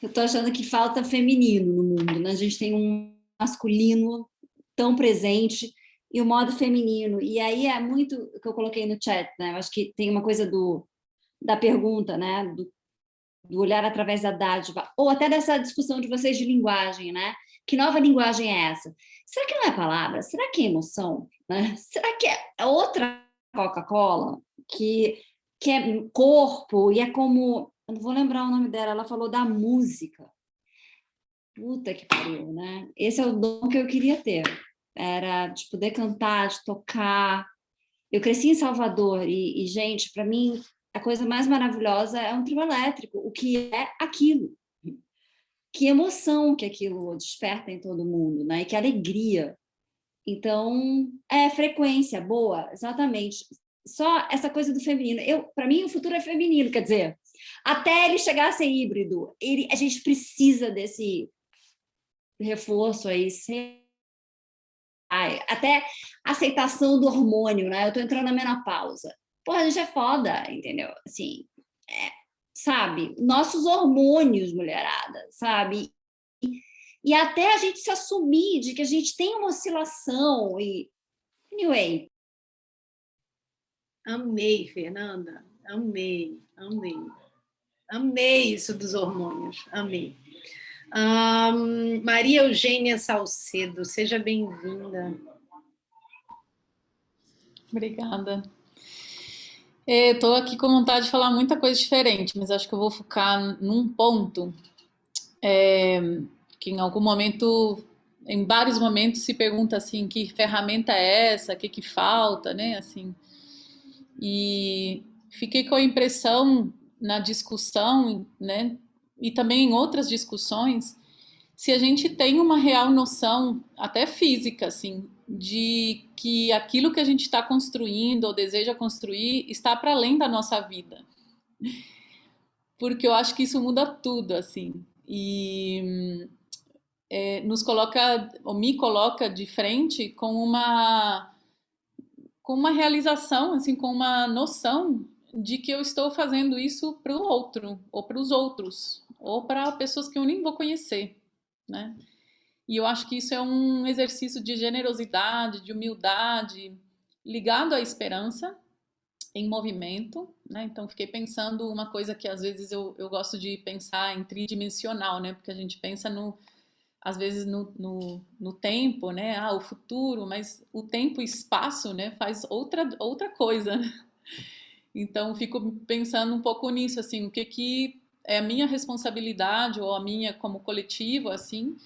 [SPEAKER 8] Eu tô achando que falta feminino no mundo, né? A gente tem um masculino tão presente e o modo feminino. E aí é muito o que eu coloquei no chat, né? Eu acho que tem uma coisa da pergunta, né? Do olhar através da dádiva, ou até dessa discussão de vocês de linguagem, né? Que nova linguagem é essa? Será que não é palavra? Será que é emoção? Né? Será que é outra Coca-Cola? Que é corpo e é como... Eu não vou lembrar o nome dela, ela falou da música. Puta que pariu, né? Esse é o dom que eu queria ter. Era de poder cantar, de tocar. Eu cresci em Salvador e gente, para mim, a coisa mais maravilhosa é um trio elétrico. O que é aquilo? Que emoção que aquilo desperta em todo mundo, né? E que alegria. Então, frequência boa, exatamente. Só essa coisa do feminino. Para mim, o futuro é feminino, quer dizer, até ele chegar a ser híbrido, a gente precisa desse reforço aí, até aceitação do hormônio, né? Eu tô entrando na menopausa. Porra, a gente é foda, entendeu? Assim, sabe? Nossos hormônios, mulherada, sabe? E até a gente se assumir de que a gente tem uma oscilação e... Anyway.
[SPEAKER 2] Amei, Fernanda. Amei. Amei isso dos hormônios. Amei. Maria Eugênia Salcedo, seja bem-vinda.
[SPEAKER 15] Obrigada. Estou aqui com vontade de falar muita coisa diferente, mas acho que eu vou focar num ponto que em algum momento, em vários momentos, se pergunta assim, que ferramenta é essa, o que falta, né? Assim, e fiquei com a impressão na discussão, né? E também em outras discussões, se a gente tem uma real noção, até física, assim, de que aquilo que a gente está construindo ou deseja construir está para além da nossa vida. Porque eu acho que isso muda tudo, assim. E nos coloca, ou me coloca de frente com uma realização, assim, com uma noção de que eu estou fazendo isso para o outro, ou para os outros, ou para pessoas que eu nem vou conhecer, né? E eu acho que isso é um exercício de generosidade, de humildade, ligado à esperança em movimento, né? Então, fiquei pensando uma coisa que às vezes eu gosto de pensar em tridimensional, né? Porque a gente pensa às vezes no tempo, né? O futuro, mas o tempo e espaço, né? Faz outra coisa. Então, fico pensando um pouco nisso, assim, o que é a minha responsabilidade ou a minha como coletivo, assim,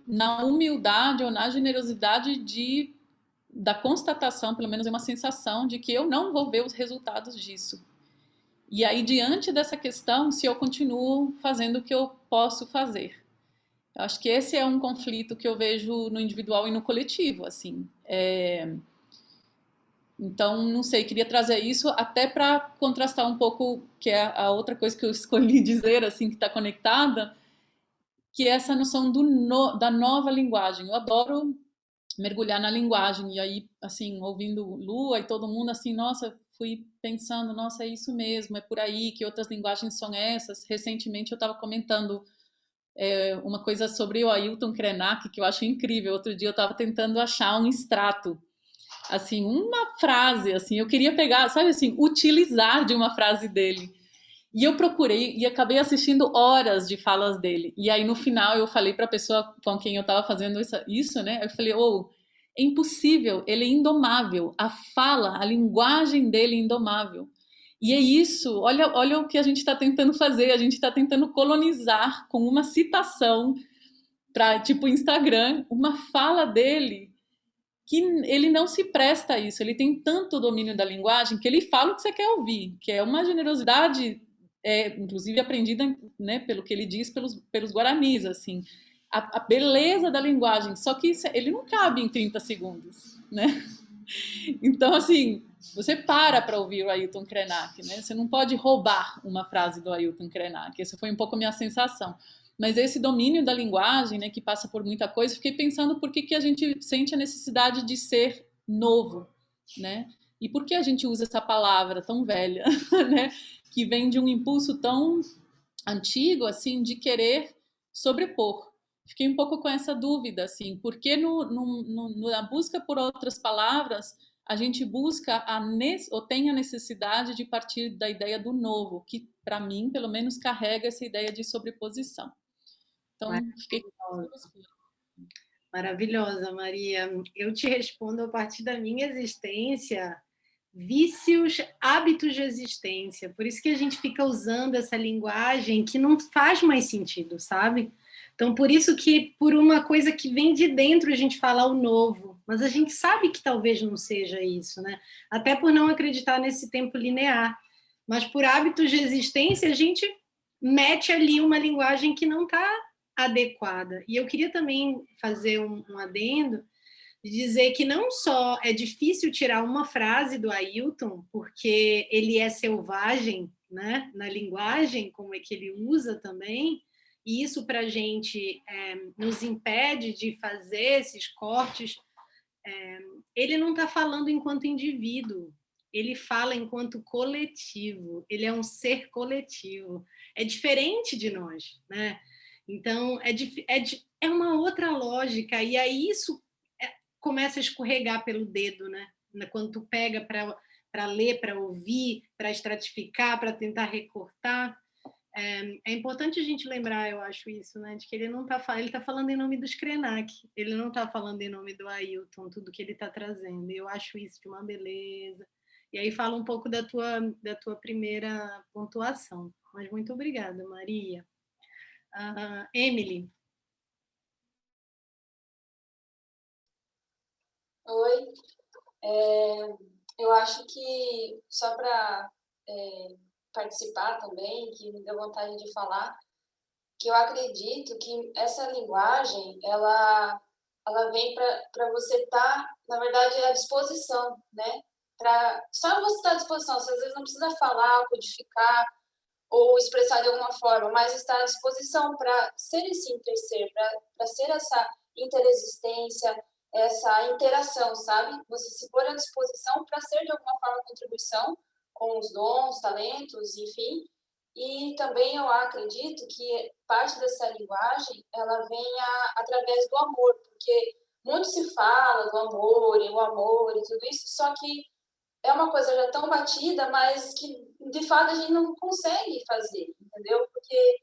[SPEAKER 15] na humildade ou na generosidade da constatação, pelo menos é uma sensação de que eu não vou ver os resultados disso. E aí, diante dessa questão, se eu continuo fazendo o que eu posso fazer. Eu acho que esse é um conflito que eu vejo no individual e no coletivo, assim. Então, não sei, queria trazer isso até para contrastar um pouco, que é a outra coisa que eu escolhi dizer, assim, que está conectada, que é essa noção da nova linguagem. Eu adoro mergulhar na linguagem, e aí, assim, ouvindo Lua e todo mundo, assim, nossa, fui pensando, nossa, é isso mesmo, é por aí, que outras linguagens são essas. Recentemente eu estava comentando uma coisa sobre o Ailton Krenak, que eu acho incrível. Outro dia eu estava tentando achar um extrato, assim, uma frase, assim, eu queria pegar, sabe assim, utilizar de uma frase dele. E eu procurei e acabei assistindo horas de falas dele. E aí, no final, eu falei para a pessoa com quem eu estava fazendo isso, né? Eu falei, é impossível, ele é indomável. A fala, a linguagem dele é indomável. E é isso, olha o que a gente está tentando fazer. A gente está tentando colonizar com uma citação para, tipo, Instagram, uma fala dele que ele não se presta a isso. Ele tem tanto domínio da linguagem que ele fala o que você quer ouvir, que é uma generosidade, inclusive aprendida, né, pelo que ele diz pelos guaranis, assim, a beleza da linguagem. Só que ele não cabe em 30 segundos, né? Então, assim, você para ouvir o Ailton Krenak, né? Você não pode roubar uma frase do Ailton Krenak. Essa foi um pouco a minha sensação. Mas esse domínio da linguagem, né, que passa por muita coisa, fiquei pensando por que a gente sente a necessidade de ser novo, né? E por que a gente usa essa palavra tão velha, né? Que vem de um impulso tão antigo, assim, de querer sobrepor. Fiquei um pouco com essa dúvida, assim, porque na busca por outras palavras, a gente busca ou tem a necessidade de partir da ideia do novo, que, para mim, pelo menos, carrega essa ideia de sobreposição. Então, fiquei
[SPEAKER 2] maravilhosa, Maria. Eu te respondo a partir da minha existência, vícios, hábitos de existência. Por isso que a gente fica usando essa linguagem que não faz mais sentido, sabe? Então, por isso que, por uma coisa que vem de dentro, a gente fala o novo, mas a gente sabe que talvez não seja isso, né? Até por não acreditar nesse tempo linear. Mas por hábitos de existência, a gente mete ali uma linguagem que não está adequada. E eu queria também fazer um adendo, de dizer que não só é difícil tirar uma frase do Ailton, porque ele é selvagem, né, na linguagem, como é que ele usa também, e isso para a gente nos impede de fazer esses cortes. Ele não está falando enquanto indivíduo, ele fala enquanto coletivo, ele é um ser coletivo, é diferente de nós, né? Então, é uma outra lógica, e aí isso começa a escorregar pelo dedo, né? Quando tu pega para ler, para ouvir, para estratificar, para tentar recortar. É importante a gente lembrar, eu acho isso, né? De que ele não está falando, ele está falando em nome dos Krenak, ele não está falando em nome do Ailton, tudo que ele está trazendo. Eu acho isso de uma beleza. E aí fala um pouco da tua primeira pontuação. Mas muito obrigada, Maria. Emily.
[SPEAKER 16] Oi. Eu acho que, só para participar também, que me deu vontade de falar, que eu acredito que essa linguagem, ela vem para você estar, na verdade, à disposição, né? Só você estar à disposição, você às vezes não precisa falar, codificar ou expressar de alguma forma, mas estar à disposição para ser esse interser, para ser essa interexistência, essa interação, sabe? Você se pôr à disposição para ser de alguma forma contribuição com os dons, talentos, enfim. E também eu acredito que parte dessa linguagem, ela venha através do amor, porque muito se fala do amor e o amor e tudo isso, só que é uma coisa já tão batida, mas que de fato a gente não consegue fazer, entendeu? Porque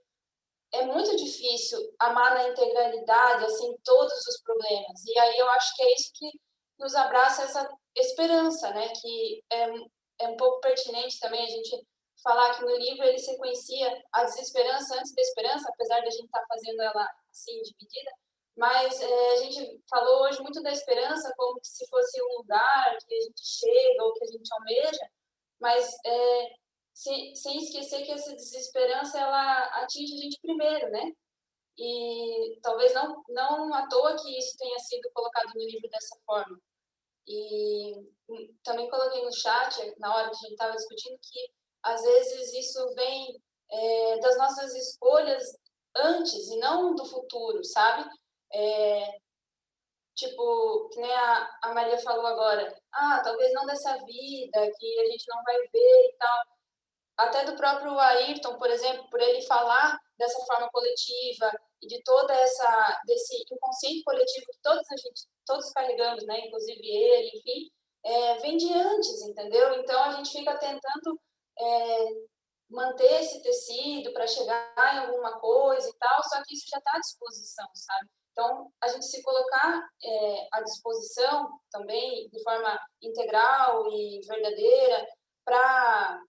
[SPEAKER 16] é muito difícil amar na integralidade, assim, todos os problemas. E aí eu acho que é isso que nos abraça essa esperança, né? Que é um pouco pertinente também a gente falar que no livro ele sequencia a desesperança antes da esperança, apesar de a gente estar fazendo ela assim, dividida. Mas a gente falou hoje muito da esperança como se fosse um lugar que a gente chega ou que a gente almeja, mas sem esquecer que essa desesperança, ela atinge a gente primeiro, né? E talvez não à toa que isso tenha sido colocado no livro dessa forma. E também coloquei no chat, na hora que a gente estava discutindo, que às vezes isso vem das nossas escolhas antes e não do futuro, sabe? Tipo, que nem a Maria falou agora, talvez não dessa vida, que a gente não vai ver e tal. Até do próprio Ayrton, por exemplo, por ele falar dessa forma coletiva e de desse inconsciente coletivo que todos carregamos, né? Inclusive ele, enfim, vem de antes, entendeu? Então a gente fica tentando manter esse tecido para chegar em alguma coisa e tal, só que isso já está à disposição, sabe? Então, a gente se colocar à disposição também de forma integral e verdadeira para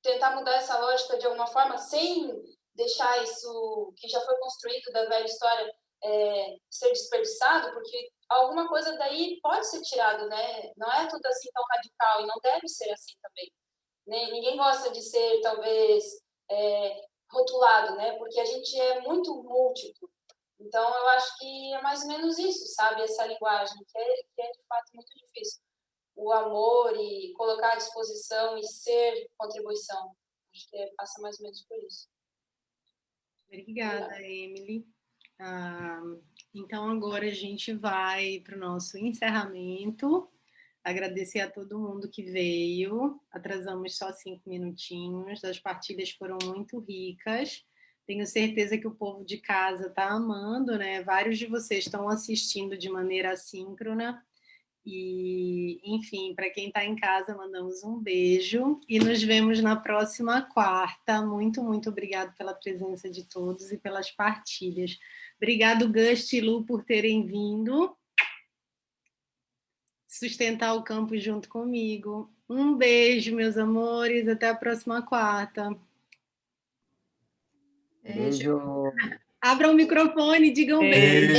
[SPEAKER 16] tentar mudar essa lógica de alguma forma, sem deixar isso que já foi construído da velha história ser desperdiçado, porque alguma coisa daí pode ser tirado, né? Não é tudo assim tão radical e não deve ser assim também. Né? Ninguém gosta de ser, talvez, rotulado, né? Porque a gente é muito múltiplo. Então, eu acho que é mais ou menos isso, sabe? Essa linguagem, que é de fato muito difícil. O amor e colocar à disposição e ser contribuição. Acho que passa mais ou menos por isso.
[SPEAKER 2] Obrigada, Emily. Então, agora a gente vai para o nosso encerramento. Agradecer a todo mundo que veio. Atrasamos só 5 minutinhos. As partilhas foram muito ricas. Tenho certeza que o povo de casa está amando, né? Vários de vocês estão assistindo de maneira assíncrona. E, enfim, para quem está em casa, mandamos um beijo e nos vemos na próxima quarta. Muito, muito obrigada pela presença de todos e pelas partilhas. Obrigado, Gust e Lu, por terem vindo sustentar o campo junto comigo. Um beijo, meus amores. Até a próxima quarta.
[SPEAKER 14] Beijo.
[SPEAKER 2] Abram o microfone, digam
[SPEAKER 11] beijo.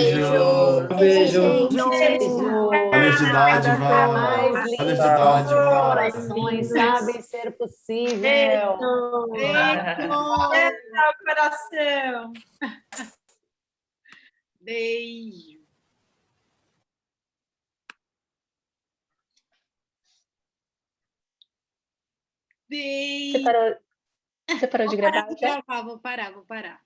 [SPEAKER 3] Beijo.
[SPEAKER 11] Olha as de dádiva. Olha as de dádiva.
[SPEAKER 3] Corações sabem ser possível.
[SPEAKER 2] Beijo.
[SPEAKER 17] Coração.
[SPEAKER 2] Beijo. Beijo.
[SPEAKER 1] Você parou de gravar?
[SPEAKER 2] Vou parar.